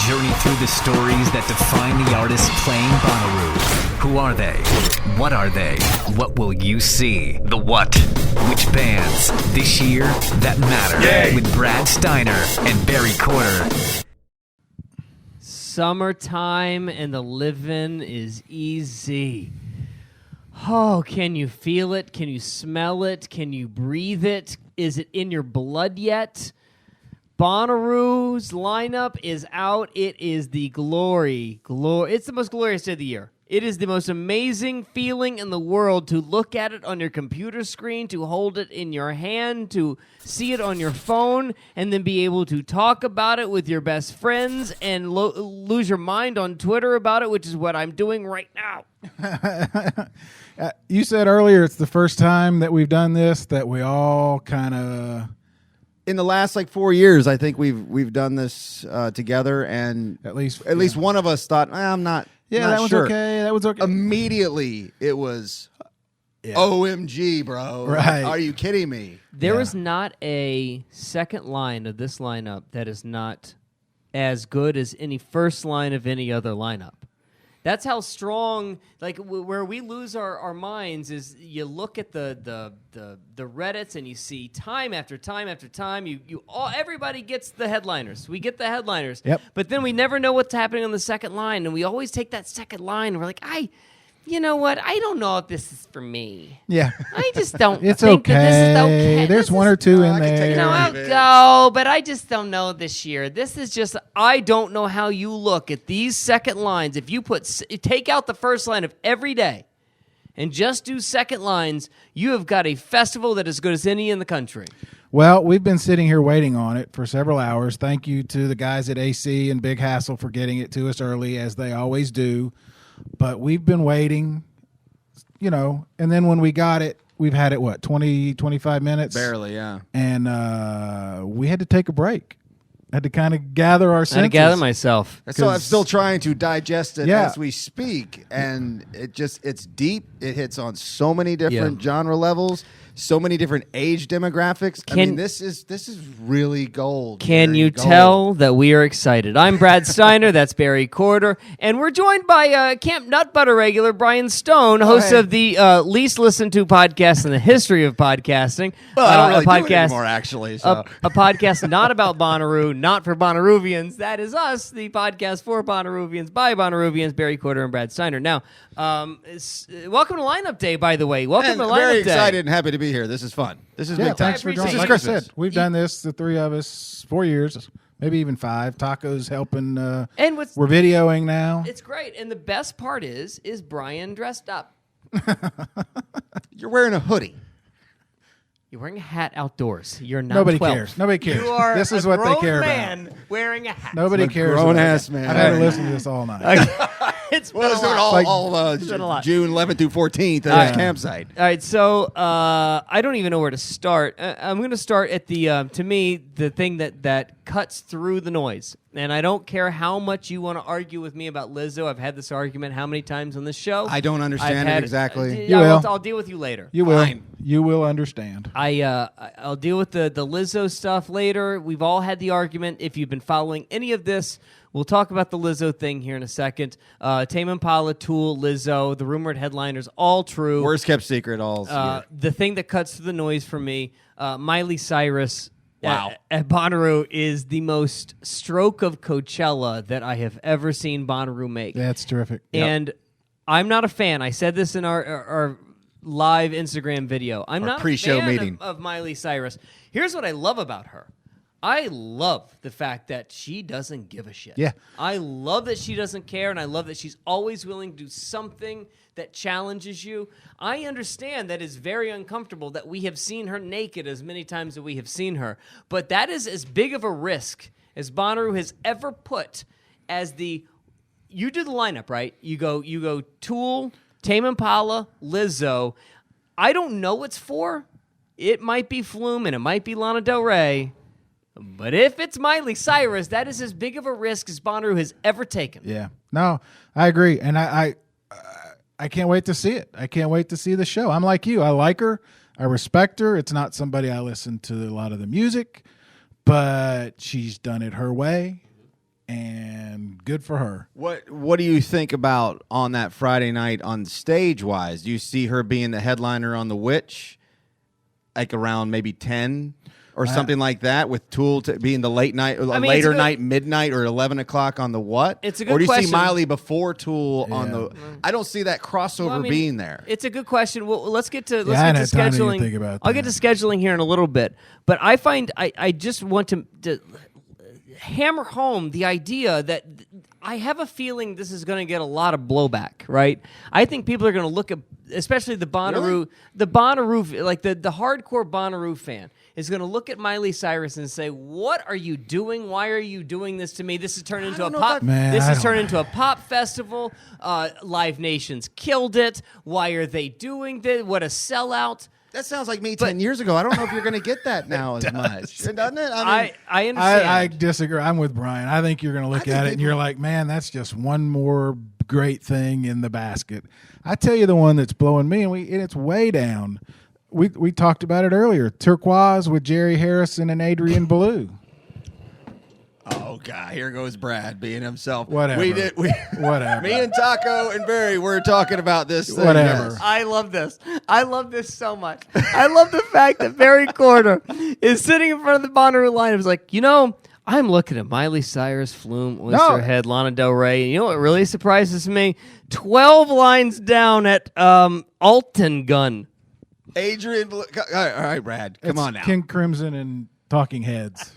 journey through the stories that define the artists playing Bonnaroo. Who are they? What are they? What will you see? The what? Which bands? This year that matter. Yay. With Brad Steiner and Barry Corder. Summertime and the living is easy. Oh, can you feel it? Can you smell it? Can you breathe it? Is it in your blood yet? Bonnaroo's lineup is out. It is the glory. It's the most glorious day of the year. It is the most amazing feeling in the world to look at it on your computer screen, to hold it in your hand, to see it on your phone, and then be able to talk about it with your best friends and lose your mind on Twitter about it, which is what I'm doing right now. You said earlier it's the first time that we've done this, that we all kind of... In the last 4 years, I think we've done this together, and at least one of us thought, I'm not. Yeah, not that was sure. okay. That was okay. Immediately, it was, OMG, bro! Right? Are you kidding me? There is not a second line of this lineup that is not as good as any first line of any other lineup. That's how strong, where we lose our minds is you look at the Reddits and you see time after time after time. Everybody gets the headliners. We get the headliners. Yep. But then we never know what's happening on the second line, and we always take that second line. And we're like, you know what? I don't know if this is for me. Yeah. I just don't It's think okay. that this is okay. There's one or two in there. I'll go, but I just don't know this year. This is just, I don't know how you look at these second lines. If you take out the first line of every day and just do second lines, you have got a festival that is as good as any in the country. Well, we've been sitting here waiting on it for several hours. Thank you to the guys at AC and Big Hassle for getting it to us early, as they always do. But we've been waiting, and then when we got it, we've had it, 20, 25 minutes? Barely, yeah. And we had to take a break. Had to kind of gather our senses. I had to gather myself. So I'm still trying to digest it Yeah. as we speak. And it's deep. It hits on so many different genre levels, so many different age demographics. This is really gold. Can you tell that we are excited? I'm Brad Steiner. That's Barry Corder. And we're joined by Camp Nut Butter regular Bryan Stone, host of the least listened to podcast in the history of podcasting. Well, I don't really podcast, do it anymore, actually. So. A podcast not about Bonnaroo, not for Bonnaroovians. That is us, the podcast for Bonnaroovians, by Bonnaroovians, Barry Corder and Brad Steiner. Now, welcome to Lineup Day, by the way. Welcome to Lineup Day. Very excited and happy to be here. This is fun. This is big time. Thanks for joining. This is Like Christmas. I said, we've done this, the three of us, 4 years, maybe even 5. Taco's helping. And we're videoing now. It's great. And the best part is Bryan dressed up. You're wearing a hoodie. You're wearing a hat outdoors. You're not Nobody 12. cares. Nobody cares. You are this is a what they grown care man about. wearing a hat. Nobody cares. Grown-ass man. I've had to listen to this all night. It's Well, been it's a lot. doing a lot. June 11th through 14th at the campsite. All right, so I don't even know where to start. I'm going to start at the, to me, the thing that cuts through the noise. And I don't care how much you want to argue with me about Lizzo. I've had this argument how many times on this show. I don't understand it exactly. I'll deal with you later. You will. Fine. You will understand. I'll deal with the Lizzo stuff later. We've all had the argument. If you've been following any of this, we'll talk about the Lizzo thing here in a second. Tame Impala, Tool, Lizzo, the rumored headliners, all true. Worst kept secret, all. The thing that cuts through the noise for me, Miley Cyrus Wow. at Bonnaroo is the most stroke of Coachella that I have ever seen Bonnaroo make. That's terrific. And I'm not a fan. I said this in our live Instagram video. I'm not pre-show a fan meeting. of Miley Cyrus. Here's what I love about her. I love the fact that she doesn't give a shit. Yeah. I love that she doesn't care, and I love that she's always willing to do something that challenges you. I understand that it's very uncomfortable that we have seen her naked as many times as we have seen her, but that is as big of a risk as Bonnaroo has ever put as you do the lineup, right? You go Tool, Tame Impala, Lizzo. I don't know what's for. It might be Flume and it might be Lana Del Rey. But if it's Miley Cyrus, that is as big of a risk as Bonnaroo has ever taken. Yeah. No, I agree. And I can't wait to see it. I can't wait to see the show. I'm like you. I like her. I respect her. It's not somebody I listen to a lot of the music, but she's done it her way. and good for her. What do you think about on that Friday night on stage wise? Do you see her being the headliner on The Witch, like around maybe 10 or something like that, with Tool being the late night, later night, midnight, or 11 o'clock on the what? It's a good Or do you question. see Miley before Tool on the? I don't see that crossover being there. It's a good question. Well, let's get to I hadn't had time to scheduling. even think about I'll get to scheduling here in a little bit, but I find I just want to hammer home the idea that I have a feeling this is going to get a lot of blowback, right? I think people are going to look at, especially the Bonnaroo, like the hardcore Bonnaroo fan is going to look at Miley Cyrus and say, "What are you doing? Why are you doing this to me? This has turned into a pop. This has turned into a pop festival. Live Nation's killed it. Why are they doing this? What a sellout!" That sounds like me 10 years ago. I don't know if you're going to get that now as much. Doesn't it? I understand. I disagree. I'm with Brian. I think you're going to look at it and you're like, man, that's just one more great thing in the basket. I tell you the one that's blowing me, and it's way down. We talked about it earlier. Turquoise with Jerry Harrison and Adrian Belew. Oh God! Here goes Brad being himself. Whatever. Whatever. Me and Taco and Barry were talking about this. Whatever. I love this. I love this so much. I love the fact that Barry Corder is sitting in front of the Bonnaroo line and was like, I'm looking at Miley Cyrus, Flume, Oysterhead, Lana Del Rey. You know what really surprises me? 12 lines down at Alton Gun. Adrian. All right, Brad. Come on now. King Crimson and Talking Heads.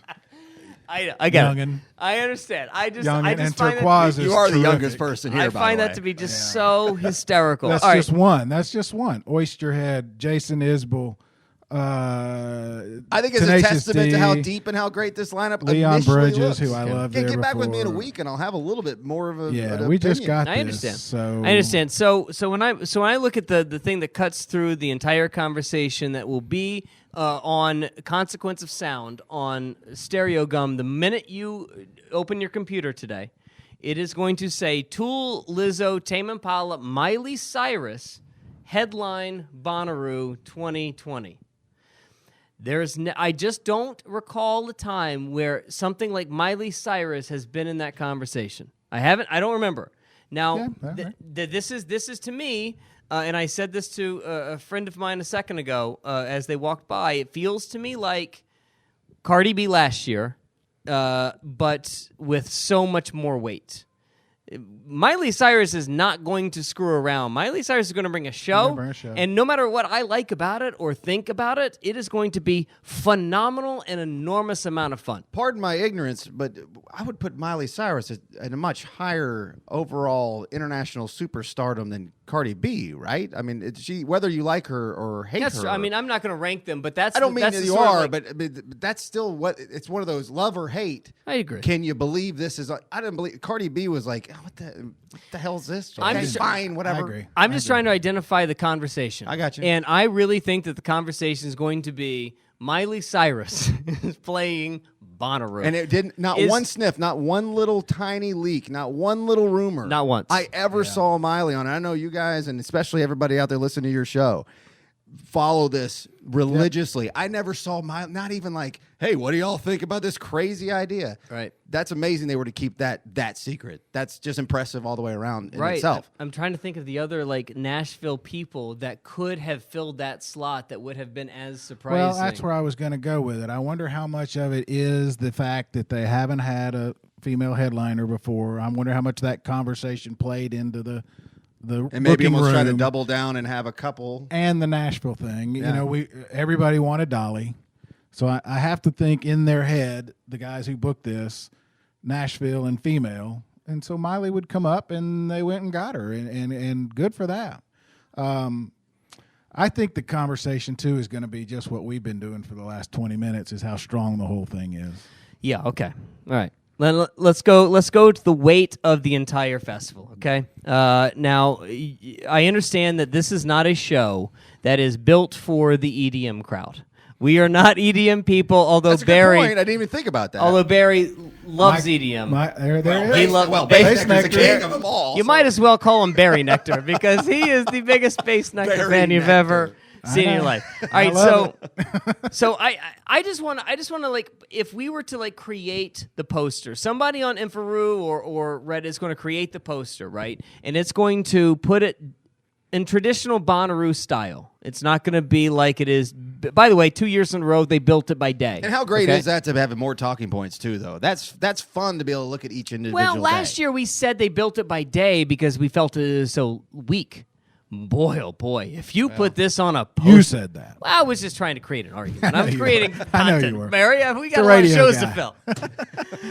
I get Youngin. it. I understand. I just Youngin and find Turquoise You are the terrific. youngest person here. I find that to be just so hysterical. That's All just right. one. That's just one. Oysterhead, Jason Isbell. I think it's Tenacious a testament D, to how deep and how great this lineup Leon initially Bridges, looks. who I love. Get there back with me in a before. week, and I'll have a little bit more of a. Yeah, an we just opinion. got I this. understand. So I understand. So when I look at the thing that cuts through the entire conversation that will be on Consequence of Sound on Stereo Gum, the minute you open your computer today, it is going to say Tool, Lizzo, Tame Impala, Miley Cyrus, headline Bonnaroo 2020. I just don't recall a time where something like Miley Cyrus has been in that conversation. I don't remember. Now, this is to me, and I said this to a friend of mine a second ago as they walked by. It feels to me like Cardi B last year, but with so much more weight. Miley Cyrus is not going to screw around. Miley Cyrus is going to bring a show, and no matter what I like about it or think about it, it is going to be phenomenal and enormous amount of fun. Pardon my ignorance, but I would put Miley Cyrus at a much higher overall international superstardom than Cardi B, right? I mean, whether you like her or hate her. I mean, I'm not going to rank them, but that's. I don't mean that's that you are, but that's still what it's one of those love or hate. I agree. Can you believe this is? I didn't believe Cardi B was like, what the hell is this? Fine, whatever. I agree. I'm just trying to identify the conversation. I got you. And I really think that the conversation is going to be Miley Cyrus is playing Bonnaroo. And it didn't, one sniff, not one little tiny leak, not one little rumor. Not once. I ever saw Miley on it. I know you guys, and especially everybody out there listening to your show, follow this religiously. Yep. I never saw Miley, not even like, hey, what do y'all think about this crazy idea? Right. That's amazing they were to keep that secret. That's just impressive all the way around in itself. I'm trying to think of the other like Nashville people that could have filled that slot that would have been as surprising. Well, that's where I was going to go with it. I wonder how much of it is the fact that they haven't had a female headliner before. I wonder how much that conversation played into the and maybe booking almost try to room double down and have a couple. and the Nashville thing. Yeah. You know, everybody wanted Dolly, so I have to think in their head, the guys who booked this, Nashville and female, and so Miley would come up, and they went and got her, and good for that. I think the conversation too is going to be just what we've been doing for the last 20 minutes, is how strong the whole thing is. Yeah. Okay. All right. Let's go to the weight of the entire festival, okay? Now, I understand that this is not a show that is built for the EDM crowd. We are not EDM people, although That's a Barry... good point. I didn't even think about that. Although Barry loves EDM. He loves Bassnectar's the king of them all. You might as well call him Barry Nectar because he is the biggest Bassnectar fan you've ever seen in your life. All right, so I just want to like, if we were to like create the poster, somebody on Infaroo or Reddit is going to create the poster, right? And it's going to put it in traditional Bonnaroo style. It's not going to be like it is. By the way, 2 years in a row, they built it by day. And how great is that to have more talking points, too, though? That's fun to be able to look at each individual Well, last year we said they built it by day because we felt it was so weak. Boy, oh boy, if you put this on a poster. You said that. Well, I was just trying to create an argument. I'm creating I know content. you were. Mary, we got a lot of shows to fill.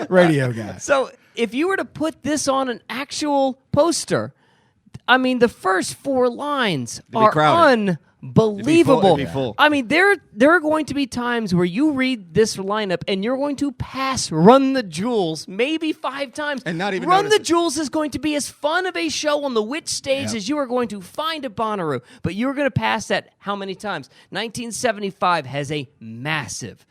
Radio guy. So if you were to put this on an actual poster, I mean, the first 4 lines are unbelievable. It'd be full. I mean, there are going to be times where you read this lineup and you're going to pass Run the Jewels maybe 5 times. And not even Run notice the it. Jewels is going to be as fun of a show on the Witch stage as you are going to find at Bonnaroo. But you're going to pass that how many times? 1975 has a massive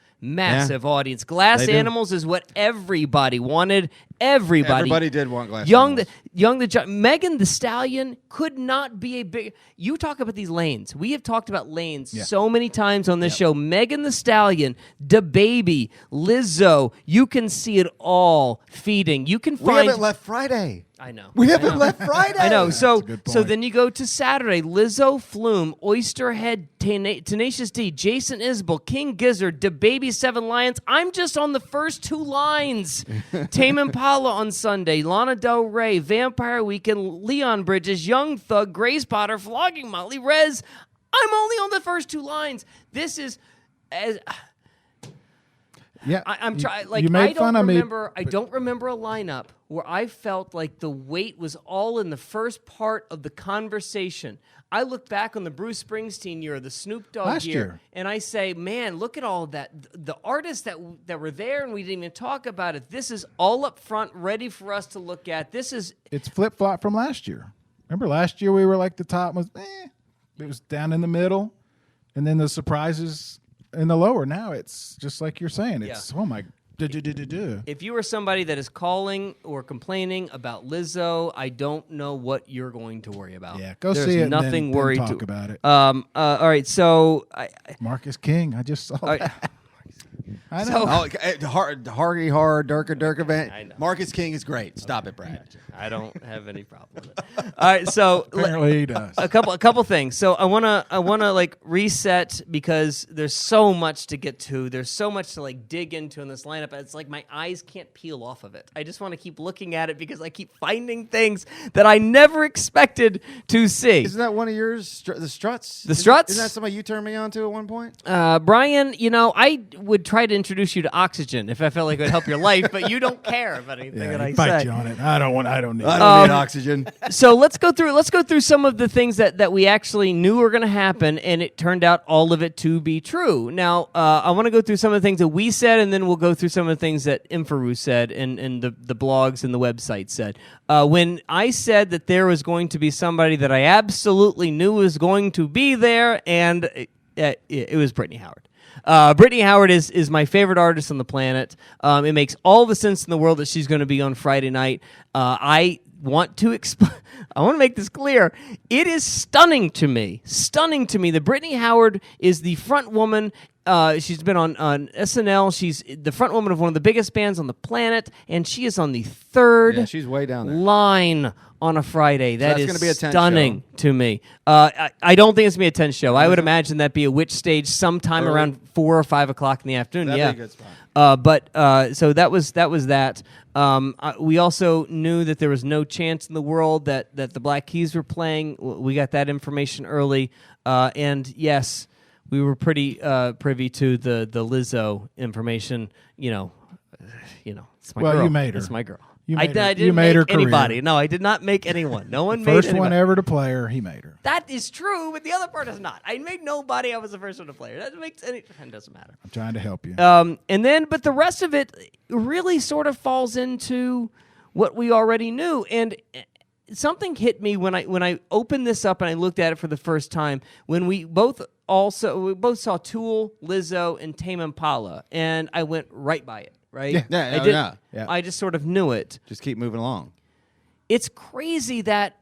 audience. Glass Animals is what everybody wanted. Everybody did want Glass Animals. Animals. Megan Thee Stallion could not be a big. You talk about these lanes. We have talked about lanes so many times on this show. Megan Thee Stallion, DaBaby, Lizzo. You can see it all feeding. You can find. We haven't left Friday. I know. We haven't left Friday. I know. So good point. so then you go to Saturday. Lizzo, Flume, Oysterhead, Tenacious D, Jason Isbell, King Gizzard, DaBaby, 7 Lions. I'm just on the first 2 lines. Tame Impala on Sunday, Lana Del Rey, Vampire Weekend, Leon Bridges, Young Thug, Grace Potter, Flogging Molly, Rez. I'm only on the first 2 lines. This is as. Yeah, I'm trying. Like you made fun of me. I don't remember a lineup where I felt like the weight was all in the first part of the conversation. I look back on the Bruce Springsteen year, the Snoop Dogg Last year. and I say, man, look at all of that. The artists that were there, and we didn't even talk about it. This is all up front, ready for us to look at. It's flip flop from last year. Remember last year we were like the top was it was down in the middle, and then the surprises in the lower. Now it's just like you're saying. It's oh my. If you are somebody that is calling or complaining about Lizzo, I don't know what you're going to worry about. Yeah, go There's see it. Nothing and then worried talk to about it. All right, so Marcus King. I just saw that. I know. Durka event. I know. Marcus King is great. Stop it, Brad. I don't have any problem with it. All right, so Apparently he does. a couple things. So I wanna like reset because there's so much to get to. There's so much to like dig into in this lineup. It's like my eyes can't peel off of it. I just want to keep looking at it because I keep finding things that I never expected to see. Isn't that one of yours? The Struts? The Struts? Isn't that somebody you turned me on to at one point? Brian, I would try to introduce you to Oxygen if I felt like it would help your life, but you don't care about anything that I fight say. you on it. I don't need. I don't need oxygen. So let's go through some of the things that we actually knew were going to happen, and it turned out all of it to be true. Now, I want to go through some of the things that we said, and then we'll go through some of the things that Infaroo said and the blogs and the website said. When I said that there was going to be somebody that I absolutely knew was going to be there, and it was Brittany Howard. Brittany Howard is my favorite artist on the planet. It makes all the sense in the world that she's going to be on Friday night. I want to make this clear. It is stunning to me that Brittany Howard is the front woman. She's been on SNL. She's the front woman of one of the biggest bands on the planet, and she is on the third She's way down there. line on a Friday. That's That gonna is be a 10 stunning to me. I don't think it's going to be a 10 show. I would imagine that'd be a Witch stage sometime Early. around 4 or 5 o'clock in the afternoon. That'd be a good spot. But so that was that. We also knew that there was no chance in the world that the Black Keys were playing. We got that information early. And yes, we were pretty privy to the Lizzo information. It's my girl. You made her. It's my girl. You I made her. didn't You made make her career. anybody. No, I did not make anyone. No one made First anybody. one ever to play her, he made her. That is true, but the other part is not. I made nobody. I was the first one to play her. That makes any. It doesn't matter. I'm trying to help you. But the rest of it really sort of falls into what we already knew. And something hit me when I opened this up and I looked at it for the first time. When we both saw Tool, Lizzo, and Tame Impala, and I went right by it. Right? Yeah. I just sort of knew it. Just keep moving along. It's crazy that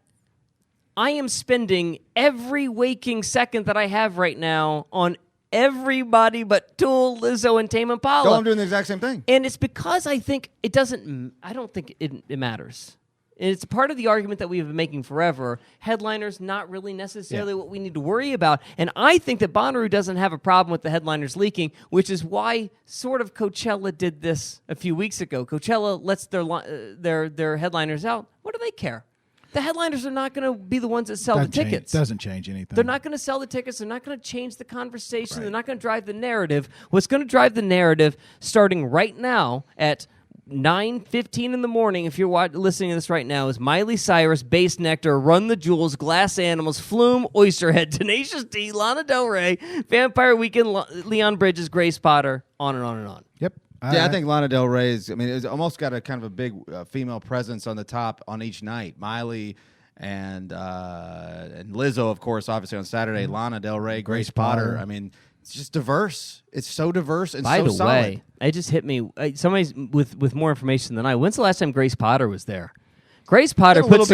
I am spending every waking second that I have right now on everybody but Tool, Lizzo, and Tame Impala. Oh, I'm doing the exact same thing. And it's because I think it doesn't. I don't think it matters. And it's part of the argument that we've been making forever. Headliners not really necessarily what we need to worry about. And I think that Bonnaroo doesn't have a problem with the headliners leaking, which is why sort of Coachella did this a few weeks ago. Coachella lets their headliners out. What do they care? The headliners are not going to be the ones that sell the tickets. Doesn't change anything. They're not going to sell the tickets. They're not going to change the conversation. Right. They're not going to drive the narrative. What's going to drive the narrative starting right now at 9:15 in the morning, if you're listening to this right now, is Miley Cyrus, Bassnectar, Run the Jewels, Glass Animals, Flume, Oysterhead, Tenacious D, Lana Del Rey, Vampire Weekend, Leon Bridges, Grace Potter, on and on and on. Yep. I think Lana Del Rey's, it's almost got a kind of a big female presence on the top on each night. Miley and Lizzo, of course, obviously on Saturday. Lana Del Rey, Grace Potter. It's just diverse. It's so diverse and By so the solid. way, it just hit me. Somebody's with more information than I. When's the last time Grace Potter was there? Grace Potter puts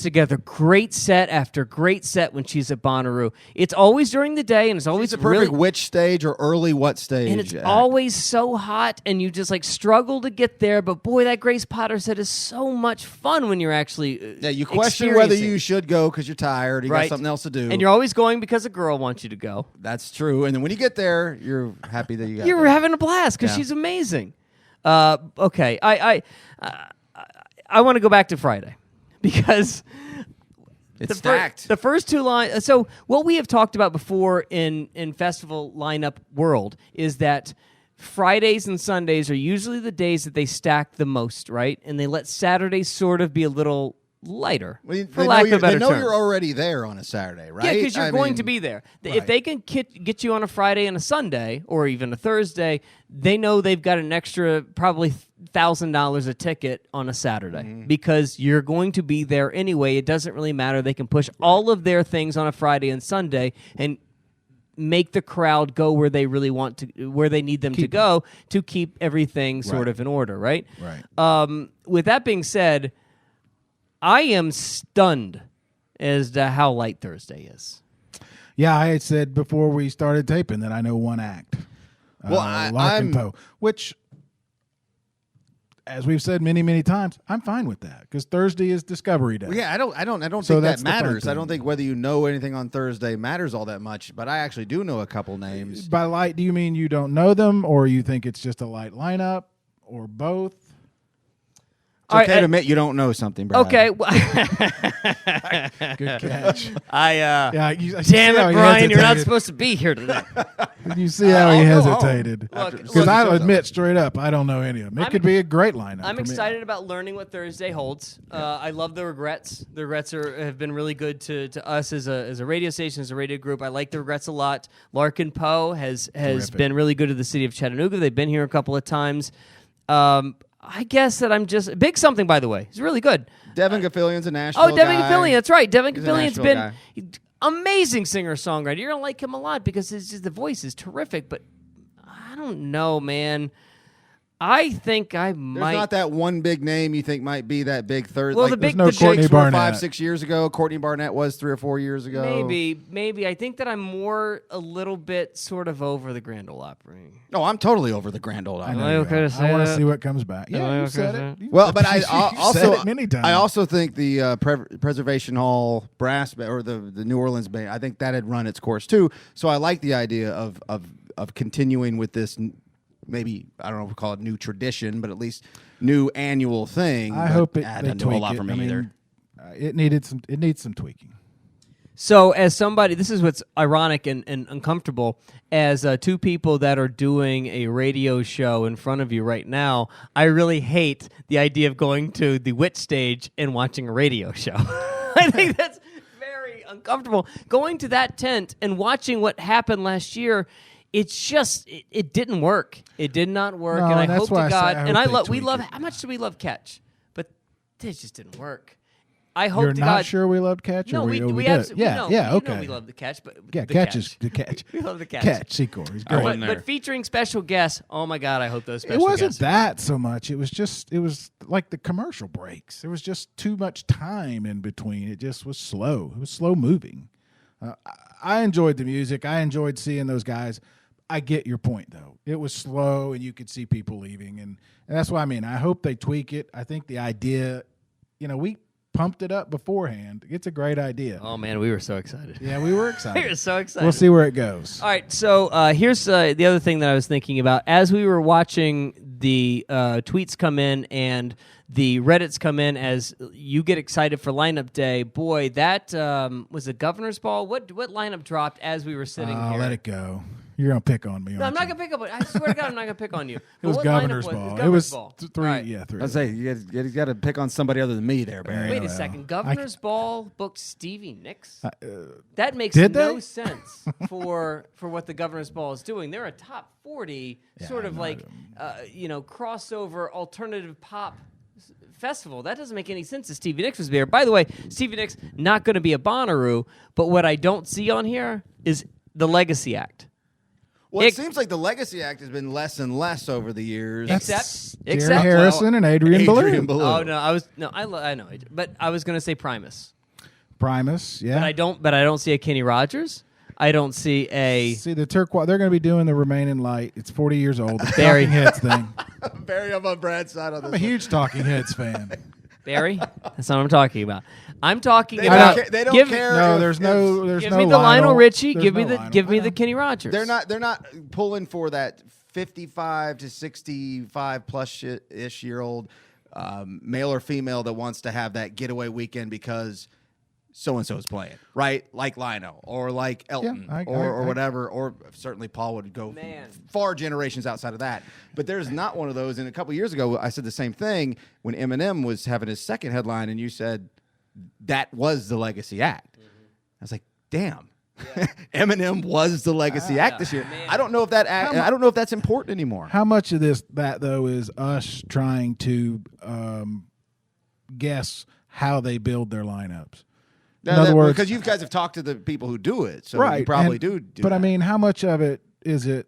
together great set after great set when she's at Bonnaroo. It's always during the day, and it's always It's a perfect which stage or early what stage. and it's always so hot, and you just struggle to get there. But boy, that Grace Potter set is so much fun when you're actually you question whether you should go because you're tired, you got something else to do, and you're always going because a girl wants you to go. That's true. And then when you get there, you're happy that you You're having a blast because she's amazing. Okay, I want to go back to Friday because it's stacked. The first two lines. So what we have talked about before in festival lineup world is that Fridays and Sundays are usually the days that they stack the most, right? And they let Saturdays sort of be a little lighter, for lack of a better term. They know you're already there on a Saturday, right? Yeah, because you're going to be there. Right. If they can get you on a Friday and a Sunday, or even a Thursday, they know they've got an extra probably $1,000 a ticket on a Saturday because you're going to be there anyway. It doesn't really matter. They can push all of their things on a Friday and Sunday and make the crowd go where they really want to, where they need them to go to keep everything sort of in order, right? Right. With that being said, I am stunned as to how light Thursday is. Yeah, I had said before we started taping that I know one act. Well, I'm Poe, which, as we've said many, many times, I'm fine with that because Thursday is Discovery Day. Well, yeah, I don't So think that's that the fun matters. thing. I don't think whether you know anything on Thursday matters all that much. But I actually do know a couple names. By light, do you mean you don't know them, or you think it's just a light lineup, or both? It's okay to admit you don't know something, Brad. Okay. Good catch. Damn Damn it, Brian, you're not supposed to be here today. You see how he hesitated. Look, Because I'll admit straight up, I don't know any of them. It could be a great lineup. I'm for me. excited about learning what Thursday holds. I love the Regrets. The Regrets have been really good to us as a radio station, as a radio group. I like the Regrets a lot. Larkin Poe has been really good to the city of Chattanooga. They've been here a couple of times. I guess that I'm just Big Something, by the way. He's really good. Devin Gaffilion's a Nashville Oh, Devin guy. Gaffilion. That's right. Devin He's a Gaffilion's Nashville been guy. amazing singer-songwriter. You're going to like him a lot because the voice is terrific, but I don't know, man. I think I might. There's not that one big name you think might be that big Thursday. Well, like, the big no Courtney Shakes were Barnett. 5-6 years ago. Courtney Barnett was 3 or 4 years ago. Maybe. I think that I'm more a little bit sort of over the Grand Ole Opry. No, I'm totally over the Grand Old I Opry. know I you okay are. to say I want to that? see what comes back. Am I Yeah, you okay said to it. say Well, but I You've also said it many times. I also think the Preservation Hall brass or the New Orleans band. I think that had run its course too. So I like the idea of continuing with this. Maybe I don't know if we call it new tradition, but at least new annual thing. I But hope it. that They doesn't do a tweak lot it. for me I mean, either. It needs some tweaking. So, as somebody, this is what's ironic and uncomfortable. As two people that are doing a radio show in front of you right now, I really hate the idea of going to the WIT stage and watching a radio show. I think that's very uncomfortable. Going to that tent and watching what happened last year, it's just it didn't work. It did not work, No, and I that's hope to why I say God. I And hope they we tweak love. it. How much do we love Catch? But this just didn't work. I hope You're to not God. sure we loved Catch? No, or we did it? absolutely Yeah, know. yeah, You okay. know we love the Catch, but Yeah, the Catch is the Catch. We love the Catch. Catch, Secor. He's I great. wasn't there. But featuring special guests. Oh my God! I hope those It special wasn't guests. that so much. It was like the commercial breaks. There was just too much time in between. It just was slow. It was slow moving. I enjoyed the music. I enjoyed seeing those guys. I get your point, though. It was slow, and you could see people leaving, and that's what I mean. I hope they tweak it. I think the idea, we pumped it up beforehand. It's a great idea. Oh man, we were so excited. Yeah, we were excited. We were so excited. We'll see where it goes. All right, so here's the other thing that I was thinking about. As we were watching the tweets come in and the Reddits come in as you get excited for lineup day, boy, that was a governor's ball. What lineup dropped as we were sitting here? Let it go. You're going to pick on me, No, I'm not going to pick up. I swear to God, I'm not going to pick on you. It was What governor's lineup ball. It It was was governor's ball. three. All right. Yeah, three. I say you got to pick on somebody other than me there, Barry. Wait a well, second. Governor's Ball booked Stevie Nicks? That makes did no they? sense for what the Governor's Ball is doing. They're a top 40 sort of like crossover alternative pop festival. That doesn't make any sense if Stevie Nicks was there. By the way, Stevie Nicks not going to be a Bonnaroo, but what I don't see on here is the Legacy Act. Well, it seems like the Legacy Act has been less and less over the years. Jerry Except Harrison and Adrian Ballou. Oh no, I know, but I was going to say Primus. Primus, yeah. But I don't see a Kenny Rogers. I don't see a See the turquoise. They're going to be doing the Remain in Light. It's 40 years old. The Barry. Talking Heads thing. Barry, I'm on Brad's side on I'm this. a huge Talking Heads fan. Barry. That's not what I'm talking about. I'm talking They about. don't give, care. No, if- there's no. There's Give no me the Lionel Richie. There's Give me no the Lionel. give me I the know. Kenny Rogers. They're not pulling for that 55 to 65 plus ish year old male or female that wants to have that getaway weekend because so and so is playing, right? Like Lionel or like Elton or whatever, or certainly Paul would go far generations outside of that. But there's not one of those. And a couple years ago, I said the same thing when Eminem was having his second headline, and you said that was the Legacy Act. I was like, damn. Eminem was the Legacy Act this year. Man. I don't know if that I don't know if that's important anymore. How much of that though is us trying to guess how they build their lineups? In other words, because you guys have talked to the people who do it, so right? you probably and, do But that. I mean, how much of it is it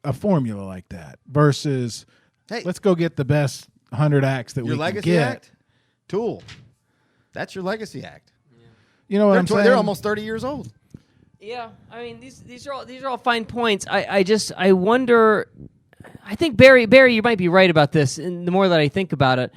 a formula like that versus Hey, let's go get the best 100 acts that your we Legacy can get? Act, Tool. That's your Legacy Act. You know what I'm saying? They're almost 30 years old. Yeah, I mean these are all fine points. I wonder. I think Barry, you might be right about this. And the more that I think about it,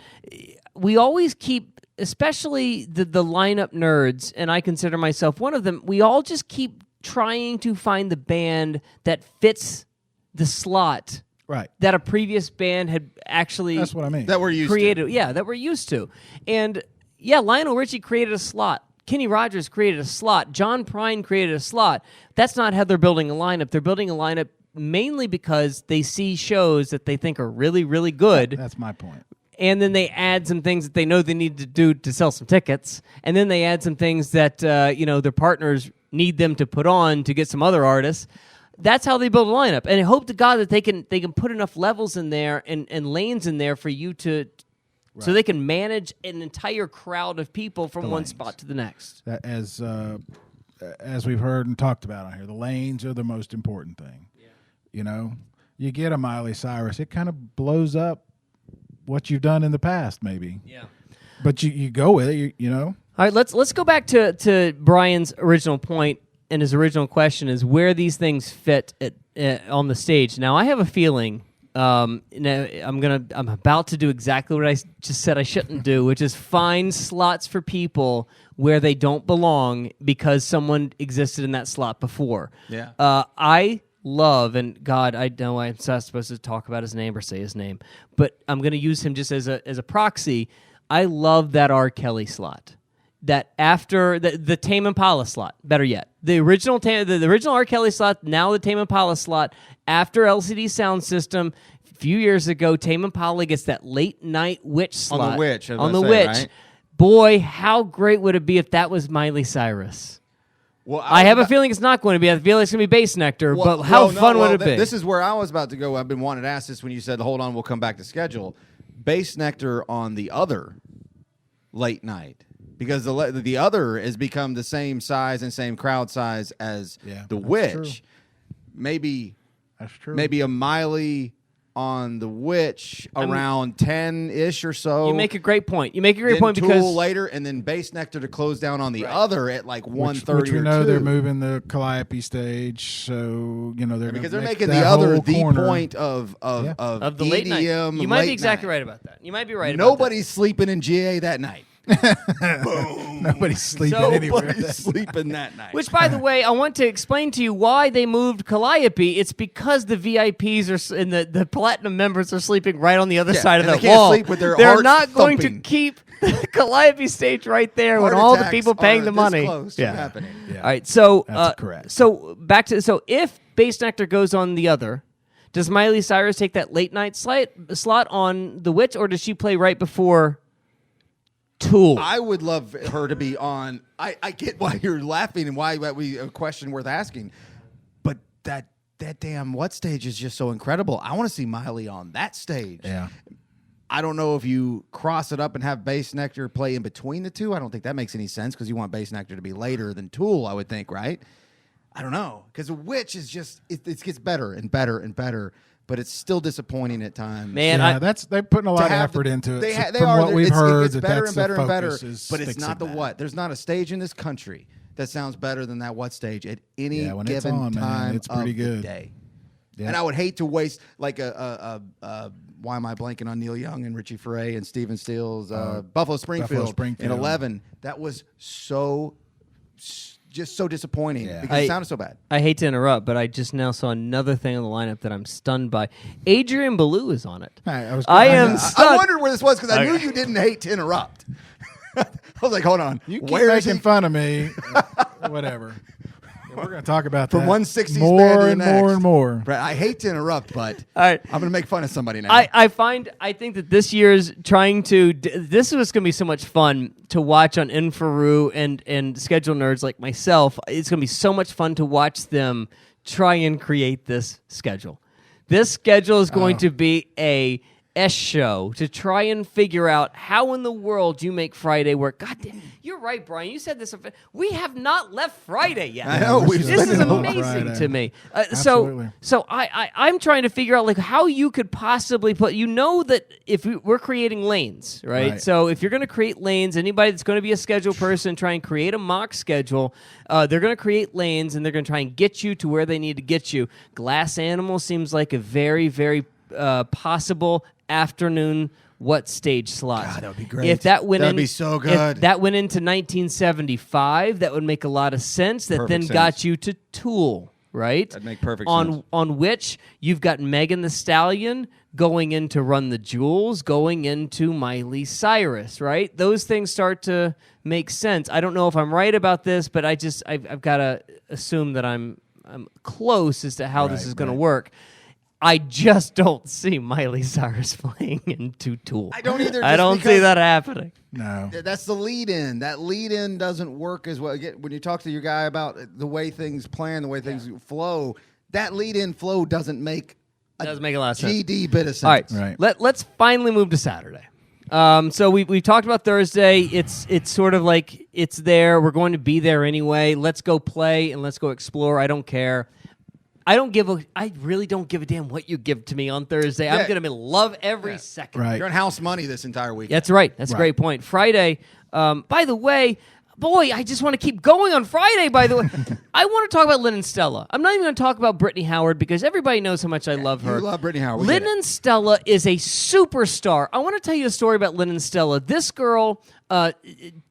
we always keep, especially the lineup nerds, and I consider myself one of them. We all just keep trying to find the band that fits the slot right. that a previous band had actually. That's what I mean. That we're used created. to. Yeah, that we're used to. And yeah, Lionel Richie created a slot. Kenny Rogers created a slot. John Prine created a slot. That's not how they're building a lineup. They're building a lineup mainly because they see shows that they think are really, really good. That's my point. And then they add some things that they know they need to do to sell some tickets. And then they add some things that their partners need them to put on to get some other artists. That's how they build a lineup. And I hope to God that they can put enough levels in there and lanes in there for you to so they can manage an entire crowd of people from one spot to the next. That as we've heard and talked about on here, the lanes are the most important thing. Yeah. You know, you get a Miley Cyrus, it kind of blows up what you've done in the past, maybe. Yeah. But you go with it, you know. All right, let's go back to Brian's original point, and his original question is where these things fit on the stage. Now, I have a feeling. I'm about to do exactly what I just said I shouldn't do, which is find slots for people where they don't belong because someone existed in that slot before. Yeah. I love, and God, I know I'm not supposed to talk about his name or say his name, but I'm going to use him just as a proxy. I love that R. Kelly slot. That after the Tame Impala slot, better yet, the original R. Kelly slot, now the Tame Impala slot, after LCD Sound System, a few years ago, Tame Impala gets that late night witch slot. On the witch. Witch. Boy, how great would it be if that was Miley Cyrus? Well, I have a feeling it's not going to be. I feel like it's going to be Bassnectar, but how fun would it be? This is where I was about to go. I've been wanting to ask this when you said, hold on, we'll come back to schedule. Bassnectar on the other late night. because the other has become the same size and same crowd size as the Witch. True. That's true. True. Maybe a Miley on the Witch around 10-ish or so. You make a great point. You make a great then point Tool because later, and then Bassnectar to close down on the other at like 1:30 which we or know 2. they're moving the Calliope stage, so they're because gonna they're make making that the other whole the corner. point of of the late night. EDM. You might be late exactly night. right about that. You might be right about Nobody's sleeping in GA that night. Nobody's sleeping So- anywhere. Nobody's sleeping that night. that. Which, by the way, I want to explain to you why they moved Calliope. It's because the VIPs and the platinum members are sleeping right on the other side of and that they can't wall. sleep with their They're hearts not going to thumping. keep the Calliope stage right there when Heart all the attacks people paying are the this money. close to happening. Yeah. All right, so That's correct. So if Bassnectar goes on the other, does Miley Cyrus take that late night slot on the Witch, or does she play right before Tool? I would love her to be on. I get why you're laughing and why we a question worth asking, but that damn what stage is just so incredible. I want to see Miley on that stage. Yeah. I don't know if you cross it up and have Bassnectar play in between the two. I don't think that makes any sense because you want Bassnectar to be later than Tool, I would think, right? I don't know because the Witch is just it gets better and better and better, but it's still disappointing at times. Man, Yeah, they're putting a lot of have effort the- into it. They So they from are. what we've It heard, gets that better that's and better the and better. focus is But it's fixing not the that. what. There's not a stage in this country that sounds better than that what stage at any Yeah, when it's given on, man, time it's pretty of the good. day. Yeah. And I would hate to waste like why am I blanking on Neil Young and Richie Furay and Steven Stills, Buffalo Springfield in Springfield. 11. That was just so disappointing because it sounded so bad. I hate to interrupt, but I just now saw another thing on the lineup that I'm stunned by. Adrian Belew is on it. I am stunned. I wondered where this was because I knew you didn't hate to interrupt. I was like, hold on. You keep Where is making he? fun of me. Whatever. Yeah, we're going to talk about From that 160s more band to the and next. more and more. Brett, I hate to interrupt, but All right. I'm going to make fun of somebody now. I think that this year's trying to this was going to be so much fun to watch on Inferu and schedule nerds like myself. It's going to be so much fun to watch them try and create this schedule. This schedule is going to be a S show to try and figure out how in the world you make Friday work. God damn, you're right, Brian. You said this. We have not left Friday yet. I know, we've This is been on amazing Friday. to me. Absolutely. So I'm trying to figure out like how you could possibly put. You know that if we're creating lanes, right? So if you're going to create lanes, anybody that's going to be a schedule person, try and create a mock schedule. They're going to create lanes and they're going to try and get you to where they need to get you. Glass Animal seems like a very, very possible afternoon what stage slot. God, that would be great. If that went That'd in, be so if good. that went into 1975, that would make a lot of sense. That Perfect then sense. got you to Tool, right? That'd make perfect on, sense. On which you've got Megan Thee Stallion going into Run the Jewels, going into Miley Cyrus, right? Those things start to make sense. I don't know if I'm right about this, but I've got to assume that I'm close as to how this is going to work. I just don't see Miley Cyrus playing into Tool. I don't either, I just don't see because- that happening. No. That's the lead-in. That lead-in doesn't work as well. Again, when you talk to your guy about the way things plan, the way things flow, that lead-in flow doesn't make Doesn't make a lot of sense. GD bit of sense. All right, Right. Let's finally move to Saturday. So we talked about Thursday. It's sort of like it's there. We're going to be there anyway. Let's go play and let's go explore. I don't care. I really don't give a damn what you give to me on Thursday. Yeah. I'm gonna love every second. Right. You're on house money this entire week. That's right. That's a Right. great point. Friday. By the way, boy, I just want to keep going on Friday. By the way, I want to talk about Lynn and Stella. I'm not even going to talk about Brittany Howard because everybody knows how much I love her. You love Brittany Howard. We Lynn get it. and Stella is a superstar. I want to tell you a story about Lynn and Stella. This girl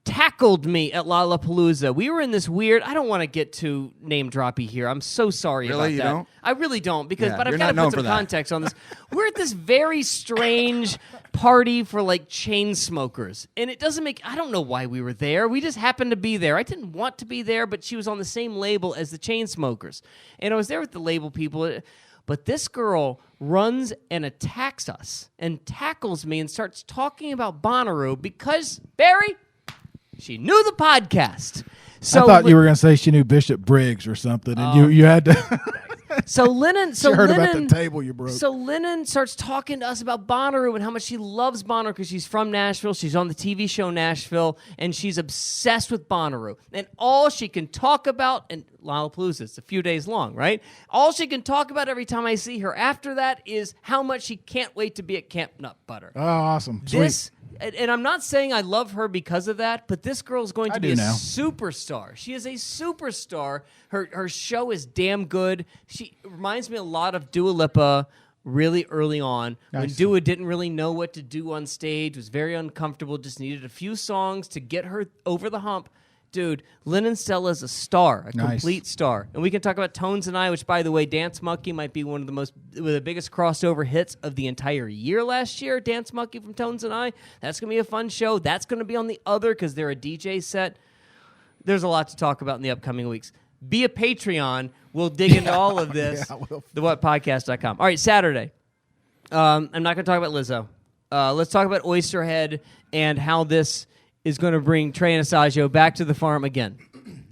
tackled me at Lollapalooza. We were in this weird. I don't want to get too name droppy here. I'm so sorry Really? about You that. don't? I really don't because, Yeah, but I've you're got to not known put some for that. context on this. We're at this very strange party for like chain smokers, and it doesn't make. I don't know why we were there. We just happened to be there. I didn't want to be there, but she was on the same label as the chain smokers, and I was there with the label people. But this girl runs and attacks us and tackles me and starts talking about Bonnaroo because, Barry, she knew the podcast. So I thought you were going to say she knew Bishop Briggs or something, and you had to. So Lennon, She heard about the table you broke. So Lennon starts talking to us about Bonnaroo and how much she loves Bonnaroo because she's from Nashville. She's on the TV show Nashville, and she's obsessed with Bonnaroo. And all she can talk about, and Lollapalooza, it's a few days long, right? All she can talk about every time I see her after that is how much she can't wait to be at Camp Nut Butter. Oh, awesome. This, and I'm not saying I love her because of that, but this girl's going to be a superstar. She is a superstar. Her show is damn good. She reminds me a lot of Dua Lipa really early on when Dua didn't really know what to do on stage, was very uncomfortable, just needed a few songs to get her over the hump. Dude, Lennon Stella is a star, a complete star. And we can talk about Tones and I, which, by the way, Dance Monkey might be one of the biggest crossover hits of the entire year last year. Dance Monkey from Tones and I. That's going to be a fun show. That's going to be on the other because they're a DJ set. There's a lot to talk about in the upcoming weeks. Be a Patreon. We'll dig into all of this. thewhatpodcast.com. All right, Saturday. I'm not going to talk about Lizzo. Let's talk about Oysterhead and how this is going to bring Trey Anastasio back to the farm again.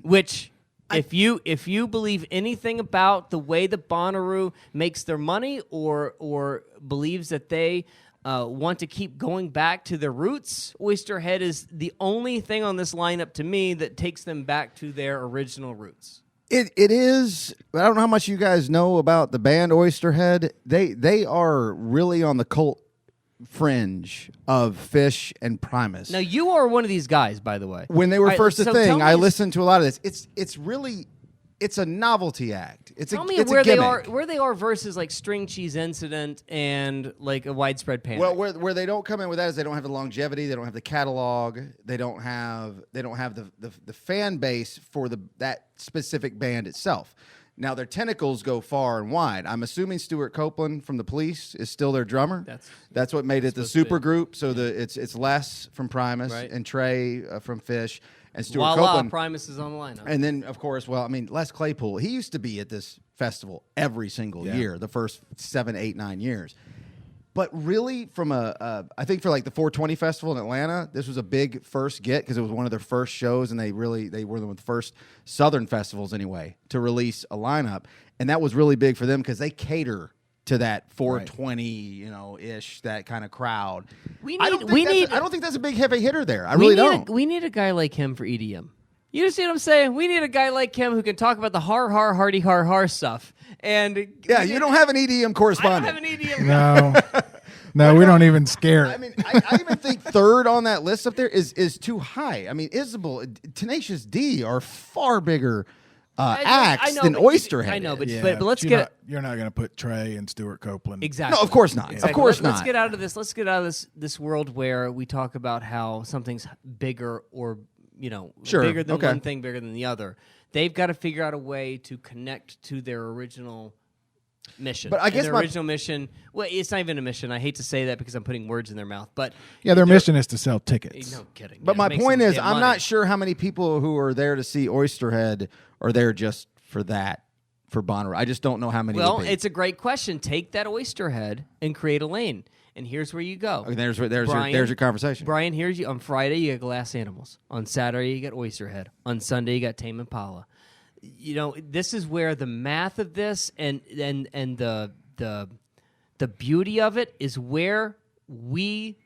Which, if you believe anything about the way that Bonnaroo makes their money or believes that they want to keep going back to their roots, Oysterhead is the only thing on this lineup to me that takes them back to their original roots. It is. I don't know how much you guys know about the band Oysterhead. They are really on the cult fringe of Fish and Primus. Now, you are one of these guys, by the way. When they were first a thing, I listened to a lot of this. It's really a novelty act. Tell me where they are versus like String Cheese Incident and like a Widespread Panic. Well, where they don't come in with that is they don't have the longevity, they don't have the catalog, they don't have the fan base for that specific band itself. Now, their tentacles go far and wide. I'm assuming Stuart Copeland from The Police is still their drummer. That's what made it the super group. So it's Les from Primus and Trey from Fish and Stuart Copeland. Primus is on the lineup. And then, of course, Les Claypool. He used to be at this festival every single year, the first 7, 8, 9 years. But really, from I think for like the 420 Festival in Atlanta, this was a big first get because it was one of their first shows, and they were one of the first Southern festivals anyway to release a lineup, and that was really big for them because they cater to that 420 ish, that kind of crowd. I don't think that's a big heavy hitter there. I really don't. We need a guy like him for EDM. You see what I'm saying? We need a guy like him who can talk about the hardy stuff. And you don't have an EDM correspondent. I don't have an EDM guy. No, we don't even scare it. I mean, I even think third on that list up there is too high. I mean, Isabel, Tenacious D are far bigger acts than Oysterhead. I know, but you're not going to put Trey and Stuart Copeland. Exactly. No, of course not. Exactly. Of course not. Let's get out of this. Let's get out of this world where we talk about how something's bigger or bigger than one thing, bigger than the other. They've got to figure out a way to connect to their original mission. But I guess their original mission. Well, it's not even a mission. I hate to say that because I'm putting words in their mouth. But their mission is to sell tickets. No kidding. But my point is, I'm not sure how many people who are there to see Oysterhead are there just for Bonnaroo. I just don't know how many. Well, it's a great question. Take that Oysterhead and create a lane. And here's where you go. Okay, there's your conversation. Brian, on Friday you got Glass Animals. On Saturday you got Oysterhead. On Sunday you got Tame Impala. This is where the math of this and the beauty of it is where we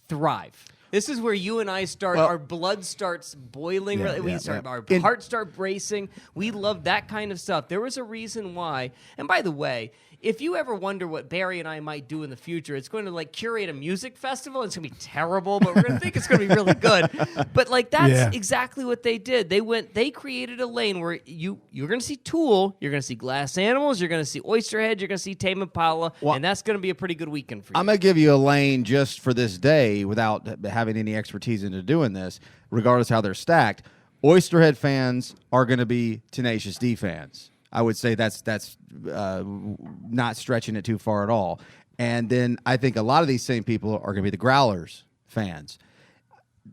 thrive. This is where you and I start. Our blood starts boiling. Our hearts start bracing. We love that kind of stuff. There was a reason why. And by the way, if you ever wonder what Barry and I might do in the future, it's going to curate a music festival. It's going to be terrible, but we're going to think it's going to be really good. But that's exactly what they did. They created a lane where you're going to see Tool, you're going to see Glass Animals, you're going to see Oysterhead, you're going to see Tame Impala, and that's going to be a pretty good weekend for you. I'm going to give you a lane just for this day without having any expertise into doing this, regardless how they're stacked. Oysterhead fans are going to be Tenacious D fans. I would say that's not stretching it too far at all. And then I think a lot of these same people are going to be the Growlers fans.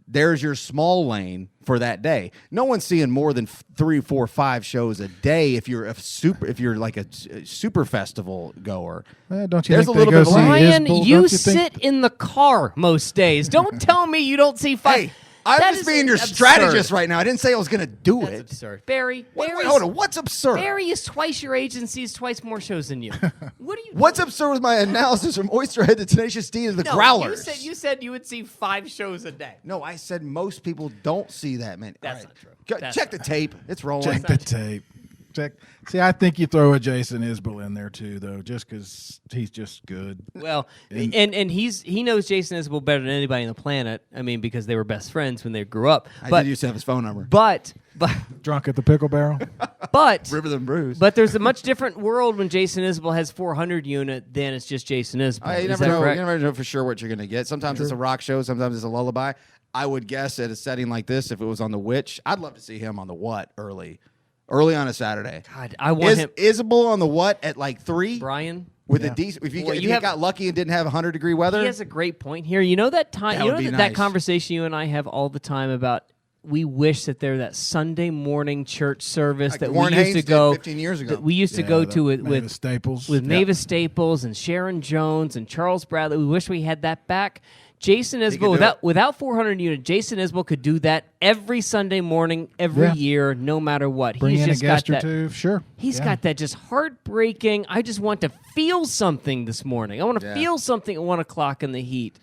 There's your small lane for that day. No one's seeing more than 3, 4, 5 shows a day if you're like a super festival goer. Don't you There's think a little they bit go of see Brian, Isbell? you sit in the car most days. Don't tell me you don't see 5. Hey, I'm That just is being your absurd. strategist right now. I didn't say I was going to do That's it. absurd. Barry, Wait, Barry's- hold on. What's absurd? Barry is twice your age and sees twice more shows than you. What are you? What's doing? absurd with my analysis from Oysterhead to Tenacious D to the Growlers? You said you would see 5 shows a day. No, I said most people don't see that many. That's All not true. Go, That's check not the tape. It's rolling. Check the tape. Check. See, I think you throw a Jason Isbell in there too, though, just because he's just good. Well, and he knows Jason Isbell better than anybody on the planet. I mean, because they were best friends when they grew up. I But did used to have his phone number. but Drunk at the pickle barrel. but River than Bruce. but there's a much different world when Jason Isbell has 400 unit than it's just Jason Isbell. You Is never that know. correct? You never know for sure what you're going to get. Sometimes it's a rock show. Sometimes it's a lullaby. I would guess at a setting like this, if it was on the Witch, I'd love to see him on the What early on a Saturday. God, I want him. Isabel on the What at like 3 Brian. with Yeah. a decent. If you, Well, if you you have- got lucky and didn't have 100-degree weather, He has a great point here. You know that time. That You would know be that nice. conversation you and I have all the time about. We wish that there that Sunday morning church service Like that Warren we used Haynes to go did 15 years ago. that we used to go to Mavis Staples. with Mavis Staples and Sharon Jones and Charles Bradley. We wish we had that back. Jason could do Isbell, it. without 400 unit, Jason Isbell could do that every Sunday morning, every Yeah. year, no matter what. Bring He's in a just guest got or that. two. Sure. He's Yeah. got that just heartbreaking. I just want to feel something this morning. I want to Yeah. feel something at 1 o'clock in the heat.